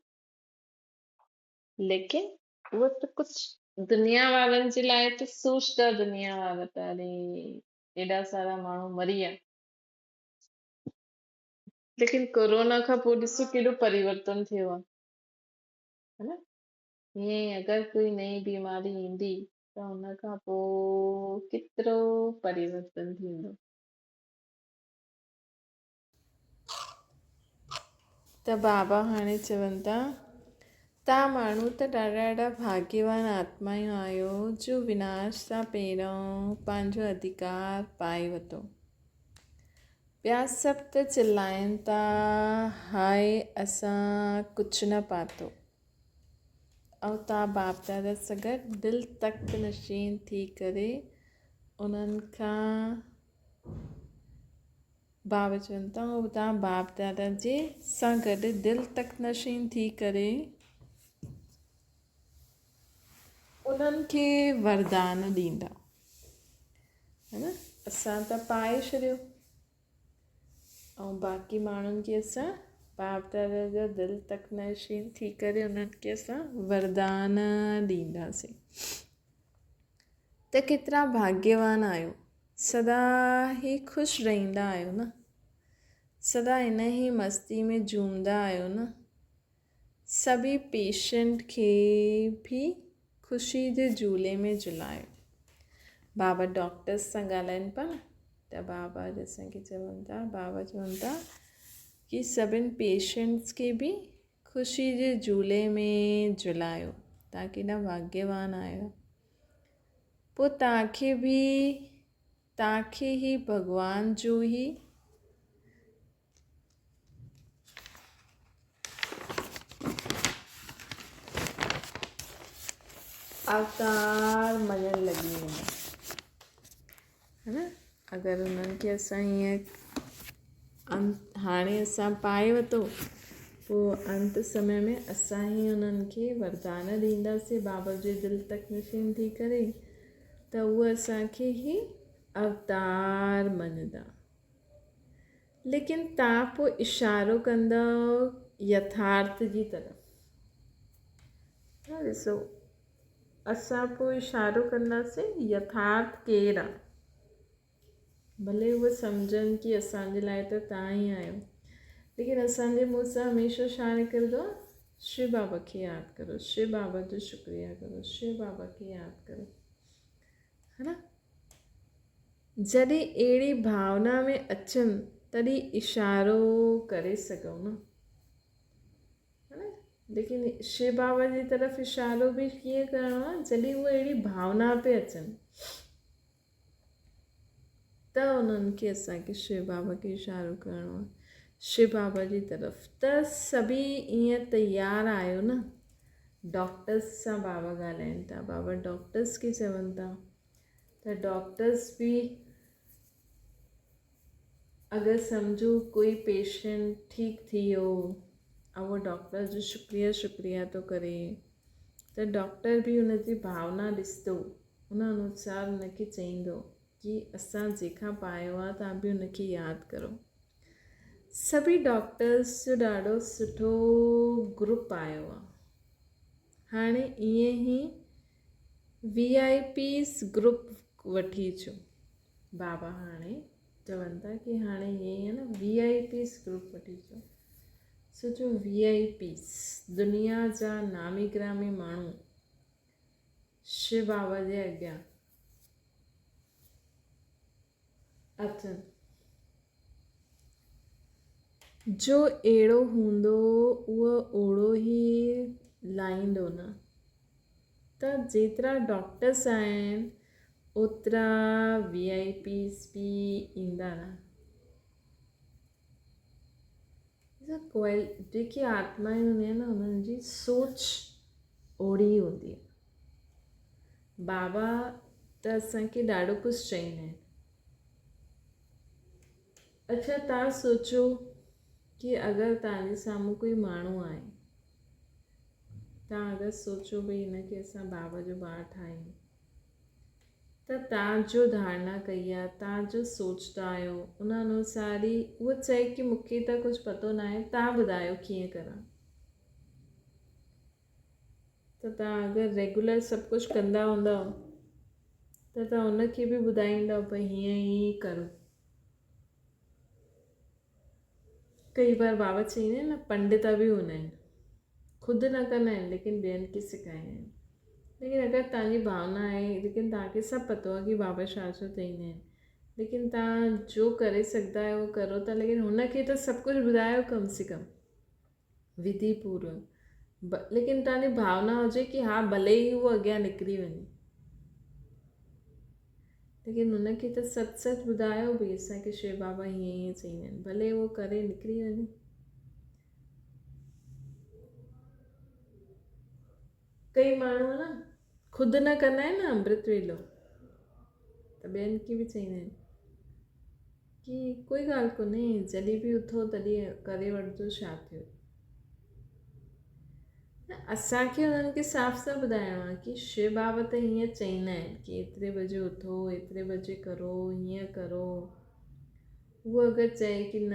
लेकिन उहो त कुझु दुनिया वारनि जे लाइ त सोचता दुनिया वारा त अरे एॾा सारा माण्हू मरी विया, लेकिन कोरोना खां पोइ ॾिसो केॾो परिवर्तन थियो आहे, है न। ईअं ई अगरि कोई नई बीमारी ईंदी त हुन खां पोइ केतिरो परिवर्तन थींदो। त बाबा हाणे चवनि था तव्हां माण्हू त ॾाढा ॾाढा भाग्यवान आत्माऊं आहियो जो विनाश सां पहिरियों पंहिंजो अधिकार पाए वरितो। ॿिया सभु त चिल्लाइनि था हाय असां कुझु न पातो, ऐं तव्हां बाप दादा सां गॾु दिलि तख़्त नशीन थी करे उन्हनि खां बाबा चवनि था तव्हां बाप दादा जे सां गॾु दिलि तख़्त नशीन थी करे उन्हनि खे वरदान ॾींदा, है न। असां त पाए छॾियो ऐं बाक़ी माण्हुनि खे असां बाप दादा जो दिलि तक नशीन थी करे उन्हनि खे असां वरदान ॾींदासीं। त केतिरा भाग्यवान आहियो, सदा ई ख़ुशि रहंदा आहियो न, सदा इन ई मस्ती में झूमदा आहियो न। सभी पेशेंट खे बि ख़ुशी जे झूले में झुलायो। बाबा डॉक्टर्स सां ॻाल्हाइनि पिया न, त बाबा असांखे चवनि था, बाबा चवनि था कि सभिनि पेशेंट्स खे बि ख़ुशी जे झूले में झुलायो। तव्हां केॾा भाग्यवान आहियो। पोइ तव्हांखे ई भॻवान जो ई अवतार मञणु लॻी वेंदा, है न। अगरि उन्हनि खे असां हीअं हाणे असां पाए वरितो, पोइ अंत समय में असां ई उन्हनि खे वरदान ॾींदासीं बाबा जे दिलि तक नशीन थी करे, त उहे असांखे ई अवतार मञंदा। लेकिन तव्हां पोइ इशारो कंदव यथार्थ जी तरफ़। हा ॾिसो, असां पोइ इशारो कंदासीं यथार्थ केरु आहे। भले उहे सम्झनि कि असांजे लाइ त तव्हां ई आहियो, लेकिन असांजे मुंहं सां हमेशह छा निकिरंदो आहे? शिव बाबा खे यादि करो, शिव बाबा जो शुक्रिया करो, शिव बाबा खे यादि करो, है न। जॾहिं अहिड़ी भावना में अचनि तॾहिं इशारो करे सघूं न, है न। लेकिन शिव बाबा जी तरफ़ इशारो बि कीअं करिणो आहे? जॾहिं उहे अहिड़ी भावना पे अचनि त उन्हनि खे असांखे शिव बाबा खे इशारो करिणो आहे, शिव बाबा जी तरफ़। त सभी ईअं तयारु आहियो न। डॉक्टर्स सां बाबा ॻाल्हाइनि था, बाबा डॉक्टर्स खे चवनि था, त डॉक्टर्स बि अगरि सम्झो कोई पेशेंट ठीकु थी वियो ऐं उहो डॉक्टर जो शुक्रिया थो करे, त डॉक्टर बि उनजी भावना ॾिसंदो, उन अनुसार उनखे चईंदो कि असां जंहिंखां पायो आहे तव्हां बि उनखे यादि करो। सभी डॉक्टर्स जो ॾाढो सुठो ग्रुप आयो आहे। हाणे ईअं ई VIPs ग्रुप वठी अचो। बाबा हाणे चवनि था कि हाणे ईअं ई आहे न, VIPs ग्रुप वठी अचो। सोचो VIPs, दुनिया जा नामी ग्रामी माण्हू शिव बाबा जे अॻियां अचनि। जो अहिड़ो हूंदो उहो ओड़ो ई लाहींदो न। त जेतिरा डॉक्टर्स आहिनि ओतिरा VIPs बि ईंदा न। जेकी आत्माएं हूंदियूं आहिनि न, उन्हनि जी सोच ओड़ी हूंदी आहे। बाबा त असांखे ॾाढो कुझु चईंदा आहिनि। अच्छा, तव्हां सोचो कि अगरि तव्हांजे साम्हूं कोई माण्हू आहे, तव्हां अगरि सोचो भई हिनखे असां बाबा जो ॿारु ठाहियूं, त तव्हां जो धारणा कई आहे, तव्हां जो सोचंदा आहियो, उन अनुसार ई उहो चए कि मूंखे त कुझु पतो न आहे, तव्हां ॿुधायो कीअं करां। त तव्हां अगरि रेगुलर सभु कुझु कंदा हूंदव त तव्हां उनखे बि ॿुधाईंदव भई हीअं ई करो। कई बार बाबा चईंदा आहिनि न, पंडित बि हूंदा आहिनि, ख़ुदि न कंदा आहिनि लेकिन ॿियनि खे सेखारींदा आहिनि। लेकिन अगरि तव्हांजी भावना आहे, लेकिन तव्हांखे सभु पतो आहे कि बाबा छा चईंदा आहिनि, लेकिन तव्हां जो करे सघंदा आहियो करो था, लेकिन हुनखे त सभु कुझु ॿुधायो कम से कम विधि पूर्वक। लेकिन तव्हांजी भावना हुजे कि हा भले ई उहो अॻियां निकिरी वञे, लेकिन हुनखे त सच ॿुधायो भई असांखे शिव बाबा हीअं चईंदा आहिनि, भले उहो करे निकिरी वञे। कई माण्हू न ख़ुदि न कंदा आहिनि न अमृत वेलो, त ॿियनि खे बि चईंदा आहिनि कि कोई ॻाल्हि कोन्हे, जॾहिं बि उथो तॾहिं करे वठिजो, छा थियो। असांखे उन्हनि खे साफ़ साफ़ ॿुधाइणो आहे कि शिव बाबा त हीअं चईंदा आहिनि कि एतिरे बजे उथो, एतिरे बजे करो, हीअं करो। उहो अगरि चए की न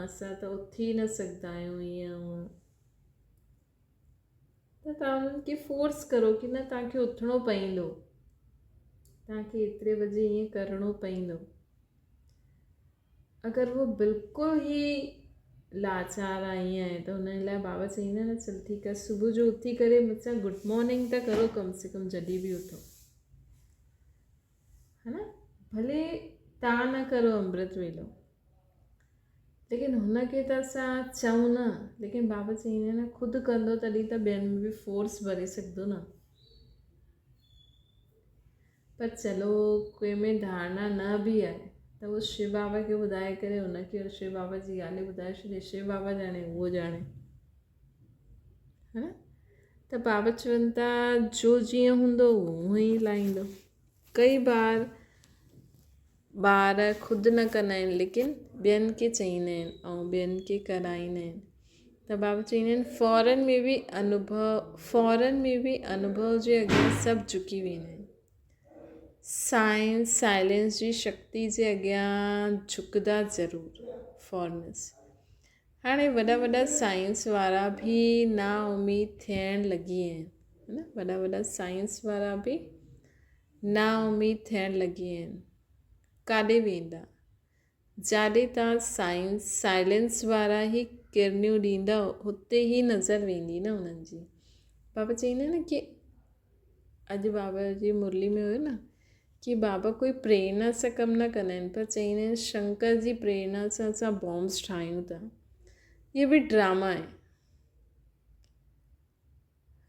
असां त उथी न सघंदा आहियूं ईअं हूअं, त तव्हां उन्हनि खे फोर्स करो की न तव्हांखे उथिणो पवंदो, तव्हांखे एतिरे बजे ईअं करिणो पवंदो। अगरि उहो बिल्कुलु ई लाचार आहे ईअं आहे त हुन लाइ बाबा चईंदा न चल ठीकु आहे, सुबुह जो उथी करे मूंसां गुड मॉर्निंग त करो कम से कम जॾहिं बि उथो, है न। भले तव्हां न करो अमृत वेलो, लेकिन हुनखे त असां चऊं न, लेकिन बाबा चईंदा न ख़ुदि कंदो तॾहिं त ॿियनि में बि फोर्स भरे सघंदो न। पर चलो कोई में धारणा न बि आहे त उहो शिव बाबा खे ॿुधाए करे हुनखे शिव बाबा जी ॻाल्हि ॿुधाए छॾे, शिव बाबा ॼाणे उहो ॼाणे, है न। त बाबा चवनि था जो जीअं हूंदो उहो ई लाहींदो। कई बार ॿार ख़ुदि न कंदा आहिनि लेकिन ॿियनि खे चईंदा आहिनि ऐं ॿियनि खे कराईंदा आहिनि, त बाबा चईंदा आहिनि फौरन में बि अनुभव जे अॻियां सभु झुकी वेंदा आहिनि। साइलेंस जी शक्ति जे अॻियां झुकंदा ज़रूरु फॉरनस। हाणे वॾा साइंस वारा बि ना उमीद थियण लॻी आहिनि, है न। वॾा साइंस वारा बि ना उमीद थियण लॻी आहिनि। काॾे वेंदा, जाॾे तव्हां साइलेंस वारा ई किरनियूं ॾींदा हुते ई नज़र वेंदी न उन्हनि जी। बाबा चईंदा न कि अॼु बाबा जी मुरली में हुयो न कि बाबा कोई प्रेरणा सां कमु न कंदा आहिनि, पर चईंदा आहिनि शंकर जी प्रेरणा सां असां बॉम्ब्स ठाहियूं था, इहे बि ड्रामा आहे,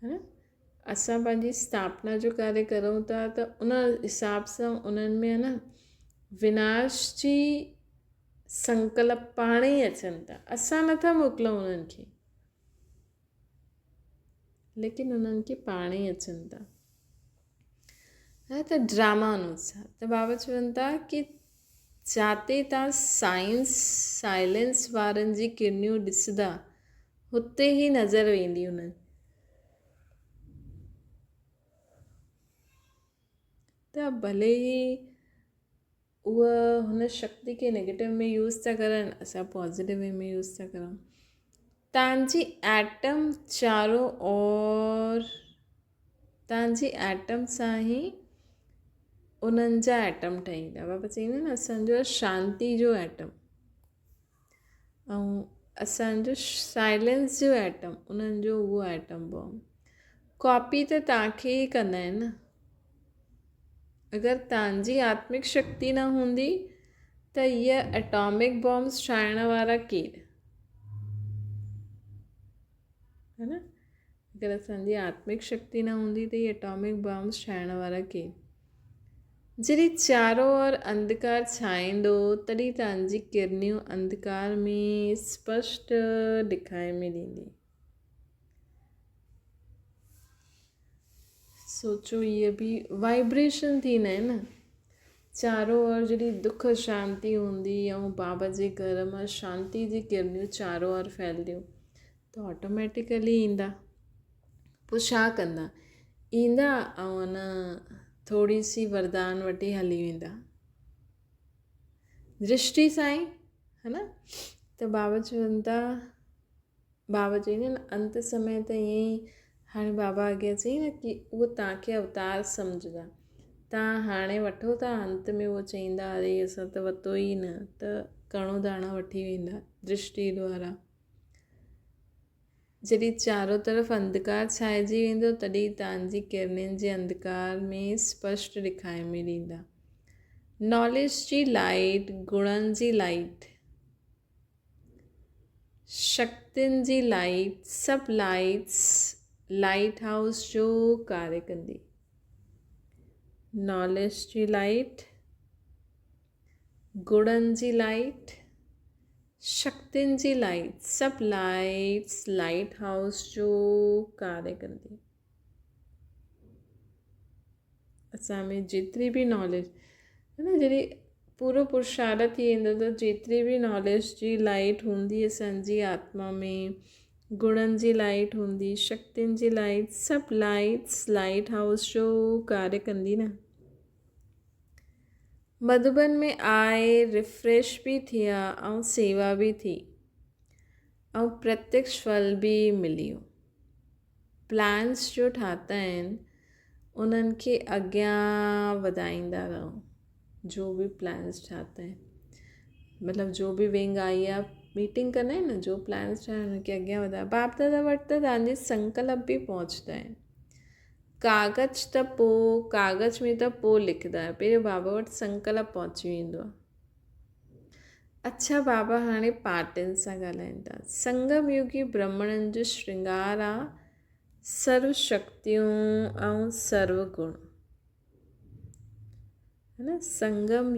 है न। असां पंहिंजी स्थापना जो कार्य करूं था त उन हिसाब सां उन्हनि में है न विनाश जी संकल्प पाण ई अचनि था, असां नथा मोकिलूं उन्हनि खे, लेकिन उन्हनि खे पाण ई अचनि था। हा त ड्रामा अनुसार त बाबा चवनि था कि जाते तव्हां साइलेंस वारनि जी किरनियूं ॾिसंदा हुते ई नज़र वेंदी उन्हनि। त भले ई उहा हुन शक्ति खे नेगेटिव में यूज़ था करनि, असां पॉज़िटिव वे में यूज़ था करूं। तव्हांजी एटम चारो और तव्हांजी एटम सां ई उन्हनि जा एटम ठहींदा। बाबा चईंदा न असांजो शांति जो एटम ऐं असांजो साइलेंस जो एटम, उन्हनि जो उहो एटम बॉम्ब। कॉपी त तव्हांखे ई कंदा आहिनि न। अगरि तव्हांजी आत्मिक शक्ति न हूंदी त इहे एटॉमिक बॉम्ब्स ठाहिण वारा केरु, है न। अगरि असांजी आत्मिक शक्ति न हूंदी त इहे एटॉमिक बॉम्ब्स ठाहिण वारा केरु। जॾहिं चारों ओर अंधकार छाईंदो तॾहिं तव्हांजी किरनियूं अंधकार में स्पष्ट ॾेखारे में ॾींदी। सोचो इहे बि वाइब्रेशन थींदा आहिनि न। चारों ओर जॾहिं दुख शांति हूंदी ऐं बाबा जे घर मां शांति जी किरनियूं चारों ओर फैलंदियूं त ऑटोमेटिकली ईंदा। पोइ छा कंदा, ईंदा ऐं न थोरी सी वरदान वठी हली वेंदा दृष्टि सां ई, है न। त बाबा चवनि था, बाबा चवंदा आहिनि अंत समय त ईअं ई। हाणे बाबा अॻियां चई न कि उहो तव्हांखे अवतार सम्झदा, तव्हां हाणे वठो था, अंत में उहो चईंदा अरे असां त वरितो ई न, त कणो दाणा वठी वेंदा दृष्टि द्वारा। जॾहिं चारों तरफ़ अंधकार छाइजी वेंदो तॾहिं तव्हांजी किरनियुनि जे अंधकार में स्पष्ट ॾेखारे में ॾींदा। नॉलेज जी लाइट, गुणनि जी लाइट, शक्तियुनि जी लाइट, सभु लाइट्स लाइट हाउस जो कार्य कंदी। नॉलेज जी लाइट, गुणनि जी लाइट, शक्तियुनि जी लाइट, सभु लाइट्स लाइट हाउस जो कार्य कंदी। असां में जेतिरी बि नॉलेज है न, जॾहिं पूरो पुरुषार्थ थी वेंदो त जेतिरी बि नॉलेज जी लाइट हूंदी असांजी आत्मा में, गुणनि जी लाइट हूंदी, शक्तियुनि जी लाइट, सभु लाइट्स लाइट हाउस जो कार्य कंदी न। मधुबन में आए रिफ्रेश भी थिया ऐं सेवा भी थी ऐं प्रत्यक्ष फल बि मिलियो। प्लान्स जो ठाता आहिनि उन्हनि खे अॻियां वधाईंदा रहो। जो भी प्लान्स ठाता आहिनि मतलब जो भी विंग आई आहे मीटिंग कंदा आहिनि न, जो प्लान्स ठाहिया उनखे अॻियां वधायो। बाप दादा वटि त तव्हांजे संकल्प बि पहुचंदा आहिनि। कागज़ त पोइ कागज़ में त पोइ लिखंदा आहियो, पहिरियों बाबा वटि संकल्प पहुची वेंदो आहे। अच्छा बाबा हाणे पार्टियुनि सां ॻाल्हाइनि था। संगम युगी ब्राह्मणनि जो श्रृंगार आहे सर्व शक्तियूं ऐं सर्व गुण, है न। संगम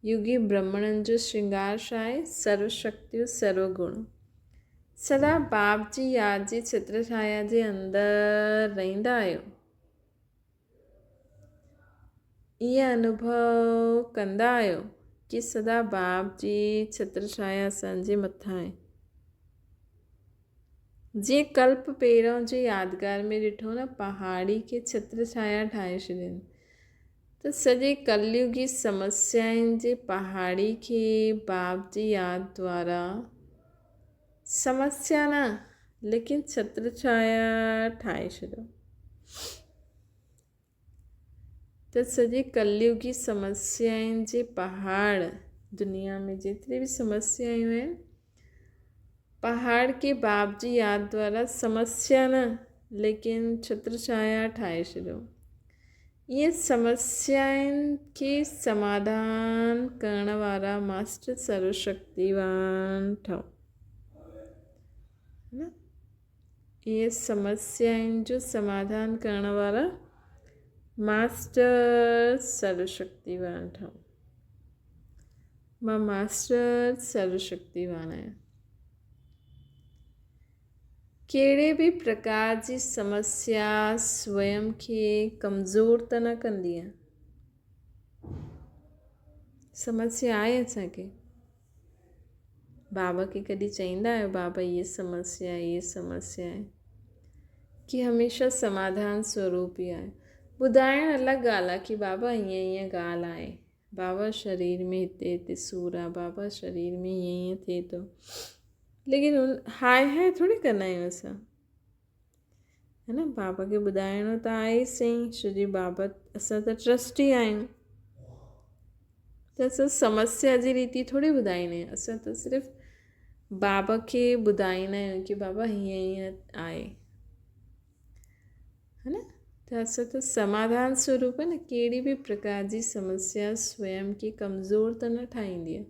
युगी ब्राह्मणनि जो श्रृंगार छा आहे? सर्व शक्तियूं सर्व गुण। सदा बाप जी यादि जी चित्र छाया जे अंदरि रहंदा आहियो। ईअं अनुभव कंदा आहियो कि सदा बाप जी चित्र छाया असांजे मथां आहे। जीअं कल्प पहिरों जे यादगार में ॾिठो न, पहाड़ी खे चित्र छाया ठाहे छॾियनि, त सॼे कलयुगी समस्याउनि जे पहाड़ी खे बाप जी यादि द्वारा, समस्या न लेकिन छत्र छाया ठाहे छॾियो। त सॼे कलयुगी समस्याउनि जे पहाड़, दुनिया में जेतिरी भी समस्याऊं आहिनि, पहाड़ के बाप जी यादि द्वारा समस्या न लेकिन छत्र छाया ठाहे छॾियो। ये समस्याउनि खे समाधान करण वारा मास्टर सर्वशक्तिवान ठहो। है न, ये समस्याउनि जो समाधान करण वारा मास्टर सर्वशक्तिवान ठहो। मां मास्टर सर्वशक्तिवान आहियां। कहिड़े भी प्रकार जी समस्या स्वयं खे कमज़ोर त न कंदी आहे। समस्या आहे असांखे, बाबा खे कॾहिं चईंदा आहियो बाबा ये समस्या आहे, कि हमेशा समाधान स्वरूप ई आहे। ॿुधाइण अलॻि ॻाल्हि आहे कि बाबा हीअं ॻाल्हि आहे, बाबा शरीर में हिते सूर आहे, बाबा शरीर में हीअं थिए थो, लेकिन हाय थोड़ी कंदा आहियूं असां, है न। बाबा खे ॿुधाइणो त आहे सही, छो जी बाबा असां त ट्रस्टी आहियूं, त असां समस्या जी रीति थोड़ी ॿुधाईंदा आहियूं। असां त सिर्फ़ु बाबा खे ॿुधाईंदा आहियूं कि बाबा हीअं आहे, है न। त असां त समाधान स्वरूप न, कहिड़ी भी प्रकार जी समस्या स्वयं खे कमज़ोर त न ठाहींदी आहे।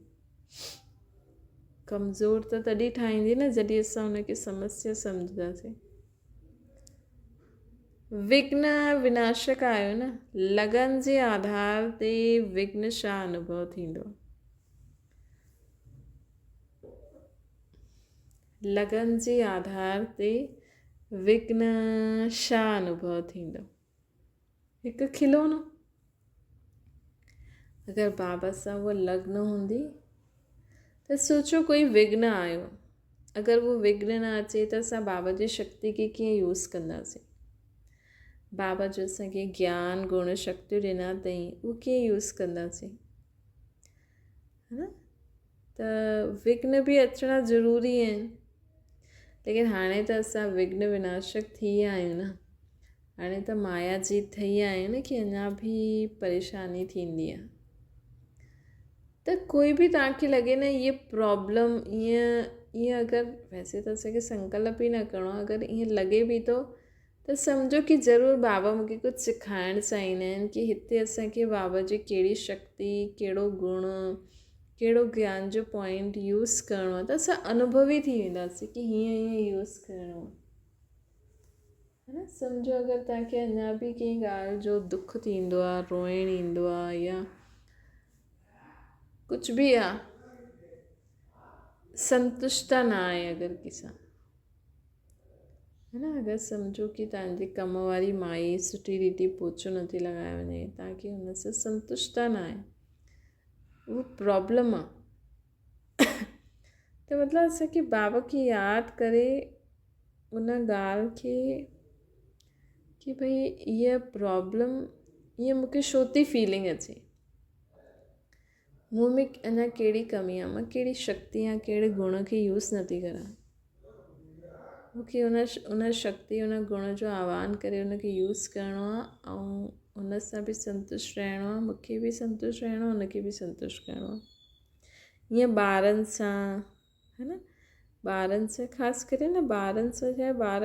कमज़ोर त तॾहिं ठाहींदी न जॾहिं असां हुनखे समस्या सम्झंदासीं। विघ्न विनाशक आहियो न, लगन जे आधार ते विघ्न छा अनुभव थींदो? लगन जे आधार ते विघ्न छा अनुभव थींदो? हिकु खिलोनो। अगरि बाबा सां उहा लग्न हूंदी त सोचो कोई विघ्न आयो, अगरि वो विघ्न न अचे त असां बाबा जी शक्ति खे कीअं यूज़ कंदासीं? बाबा जो असांखे ज्ञान गुण शक्तियूं ॾिना अथई, उहो कीअं यूज़ कंदासीं? है न। त विघ्न बि अचणा ज़रूरी आहिनि, लेकिन हाणे त असां विघ्न विनाशक थी विया आहियूं न। हाणे त माया जी थी विया आहियूं न कि अञा बि परेशानी थींदी आहे। त कोई बि तव्हांखे लॻे न ये प्रॉब्लम ईअं अगरि, वैसे त असांखे संकल्प ई न करिणो आहे, अगरि ईअं लॻे बि थो त सम्झो कि ज़रूरु बाबा मूंखे कुझु सेखारणु चाहींदा आहिनि कि हिते असांखे बाबा जी कहिड़ी शक्ति, कहिड़ो गुण, कहिड़ो ज्ञान जो पॉइंट यूज़ करिणो आहे, त असां अनुभवी थी वेंदासीं कि हीअं यूज़ करिणो आहे, है न। सम्झो अगरि तव्हांखे अञा बि कंहिं ॻाल्हि जो दुख थींदो आहे, रोइण ईंदो आहे, या कुझु बि आहे, संतुष्टता न आहे अगरि कंहिंसां, है न। अगरि सम्झो कि तव्हांजी कम वारी माई सुठी रीति पोचो नथी लॻाए वञे, तव्हांखे हुन सां संतुष्टता न आहे, उहो प्रॉब्लम आहे। त मतिलबु असांखे बाबा खे यादि करे उन ॻाल्हि खे कि भई हीअ प्रॉब्लम, हीअ मूंखे छो थी फीलिंग अचे, मूं में अञा कहिड़ी कमी आहे, मां कहिड़ी शक्ति या कहिड़े गुण खे यूज़ नथी करां। मूंखे उन शक्ति उन गुण जो आह्वान करे उनखे यूज़ करिणो आहे ऐं उन सां बि संतुष्ट रहणो आहे, मूंखे बि संतुष्ट रहणो आहे, उनखे बि संतुष्ट करिणो आहे। ईअं ॿारनि सां, है न, ॿारनि सां ख़ासि करे न, ॿारनि सां छा आहे, ॿार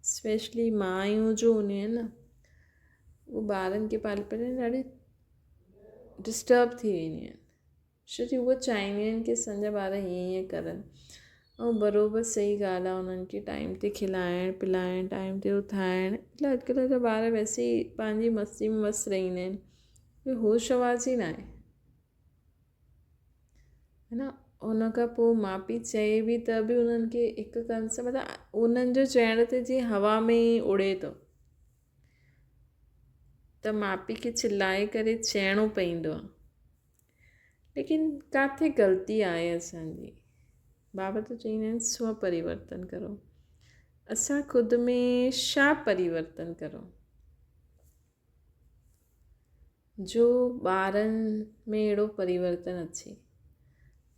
स्पेशली मायूं जो हूंदियूं आहिनि न, उहे ॿारनि खे पाले करे ॾाढी डिस्टर्ब थी वेंदियूं आहिनि, छो की उहे चाहींदियूं आहिनि की असांजा ॿार हीअं हीअं करनि। ऐं बराबरि सही ॻाल्हि आहे, उन्हनि खे टाइम ते खिलाइणु पिलाइणु, टाइम ते उथाइणु। એટલે अॼुकल्ह जा ॿार वैसे ई पंहिंजी मस्ती में मस्तु रहंदा आहिनि, कोई होश आवाज़ ई न आहे, है न। उन खां पोइ माउ पीउ चए बि त बि उन्हनि खे हिकु कंसेप्ट, मतिलबु उन्हनि जो चइण ते जीअं हवा में ई उड़े थो, त माउ पीउ खे चिल्लाए करे चइणो पवंदो आहे। लेकिन किथे ग़लती आहे असांजी? बाबा त चवंदा आहिनि स्व परिवर्तन करो। असां ख़ुदि में छा परिवर्तन करो जो ॿारनि में अहिड़ो परिवर्तन अचे?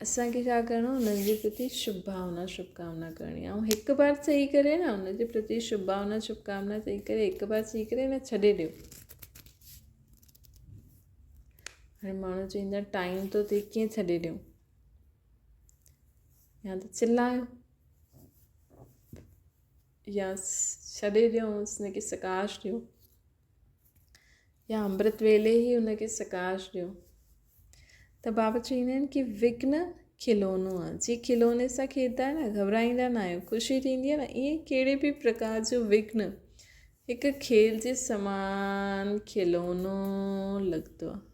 असांखे छा करिणो? उन्हनि जे प्रति शुभकामना करणी आहे। ऐं हिकु बार चई करे न, उन जे प्रति शुभकामना चई करे हिकु बार चई करे न छॾे ॾियो। हाणे माण्हू चवंदा टाइम थो थिए, कीअं छॾे ॾियूं? या त चिल्लायो, या छॾे ॾियोसि, हुनखे सकाश ॾियो, या अमृत वेले ई हुनखे सकाश ॾियो। त बाबा चवंदा आहिनि कि विघ्न खिलोनो आहे। जीअं खिलोने सां खेॾंदा आहियो न, घबराईंदा न आहियो, ख़ुशी थींदी आहे न, ईअं कहिड़े बि प्रकार जो विघ्न हिकु खेल जे समान खिलोनो लॻंदो आहे।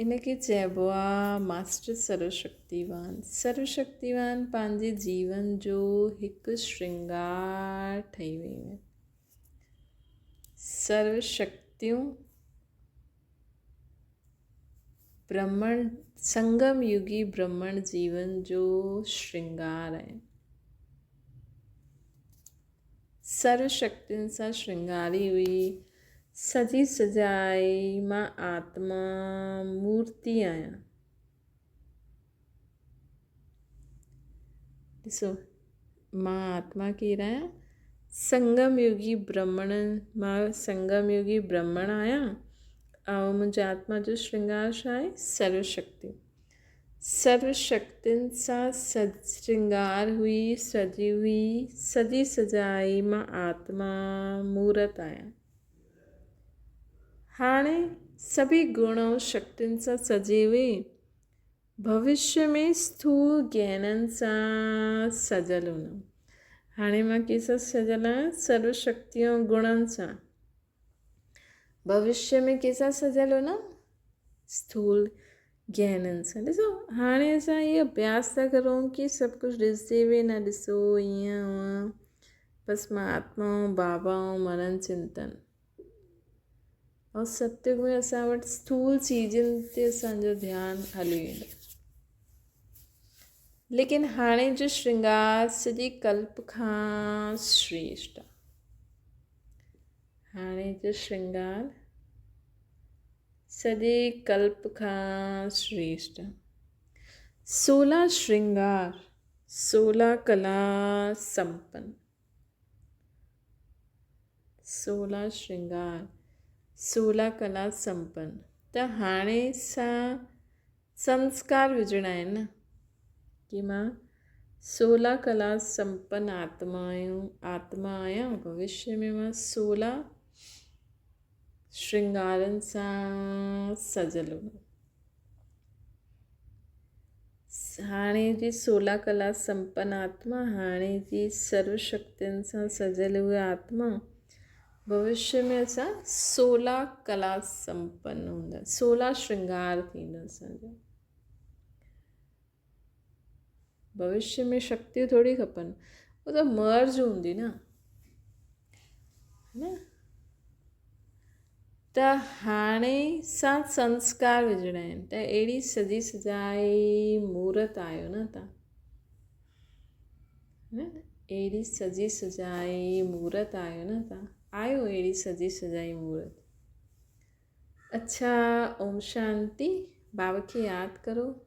इनखे चइबो आहे मास्टर सर्वशक्तिवान। सर्वशक्तिवान पंहिंजे जीवन जो हिकु श्रृंगार ठही वियूं आहिनि। सर्वशक्तियूं ब्रह्मण, संगम युगी ब्रह्मण जीवन जो श्रृंगार आहे। सर्वशक्तियुनि सां श्रृंगारी हुई, सजी सजाई मां आत्मा मूर्ति आहियां। ॾिसो, मां आत्मा केरु आहियां? संगम युगी ब्रह्मण, मां संगम युगी ब्रह्मण आहियां। ऐं मुंहिंजे आत्मा जो श्रृंगार छा आहे? सर्वशक्ति। सर्वशक्तियुनि सां श्रृंगार हुई, सजी हुई, सजी सजाई मां आत्मा मूर्त आहियां। हाणे सभी गुण ऐं शक्तियुनि सां सजे हुए, भविष्य में स्थूल ज्ञाननि सां सजल हूंदमि। हाणे मां कंहिंसां सजल आहियां? सर्वशक्तियों गुणनि सां। भविष्य में कंहिंसां सजल हूंदमि? स्थूल ज्ञाननि सां। ॾिसो, हाणे असां इहो अभ्यास था करूं कि सभु कुझु ॾिसजे बि न ॾिसो, ईअं हूअं, बसि मां आत्मा ऐं बाबा ऐं मनन चिंतन। और सत्युग में असां वटि स्थूल चीजनि ते असांजो ध्यानु हली वेंदो। लेकिन हाणे जो श्रृंगार सॼी कल्प खां श्रेष्ठ आहे। हाणे जो श्रृंगार सॼे कल्प खां श्रेष्ठ आहे। 16 श्रृंगार, 16 कला संपन्न। 16 श्रृंगार, 16 कला संपन्न। त हाणे सां संस्कार विझणा आहिनि न, कि मां 16 कला संपन्न आत्मा आहियां। भविष्य में मां 16 श्रृंगारनि सां सजल हूंदमि। हाणे जी 16 कला संपन्न आत्मा, हाणे जी सर्वशक्तियुनि सां सजल हुए आत्मा, भविष्य में असां 16 कला संपन्न हूंदा, 16 श्रृंगार थींदा असांजा। भविष्य में शक्तियूं थोड़ी खपनि, वो त मर्ज हूंदी न, न। त हाणे सां संस्कार विझणा आहिनि। त अहिड़ी सजी सजाई मूर्त आहियो न तव्हां, न? अहिड़ी सजी सजाई मूर्त आहियो न तव्हां, आहियो अहिड़ी सजी सजाई मूर्त। अच्छा, ओम शांति। बाबा की याद करो।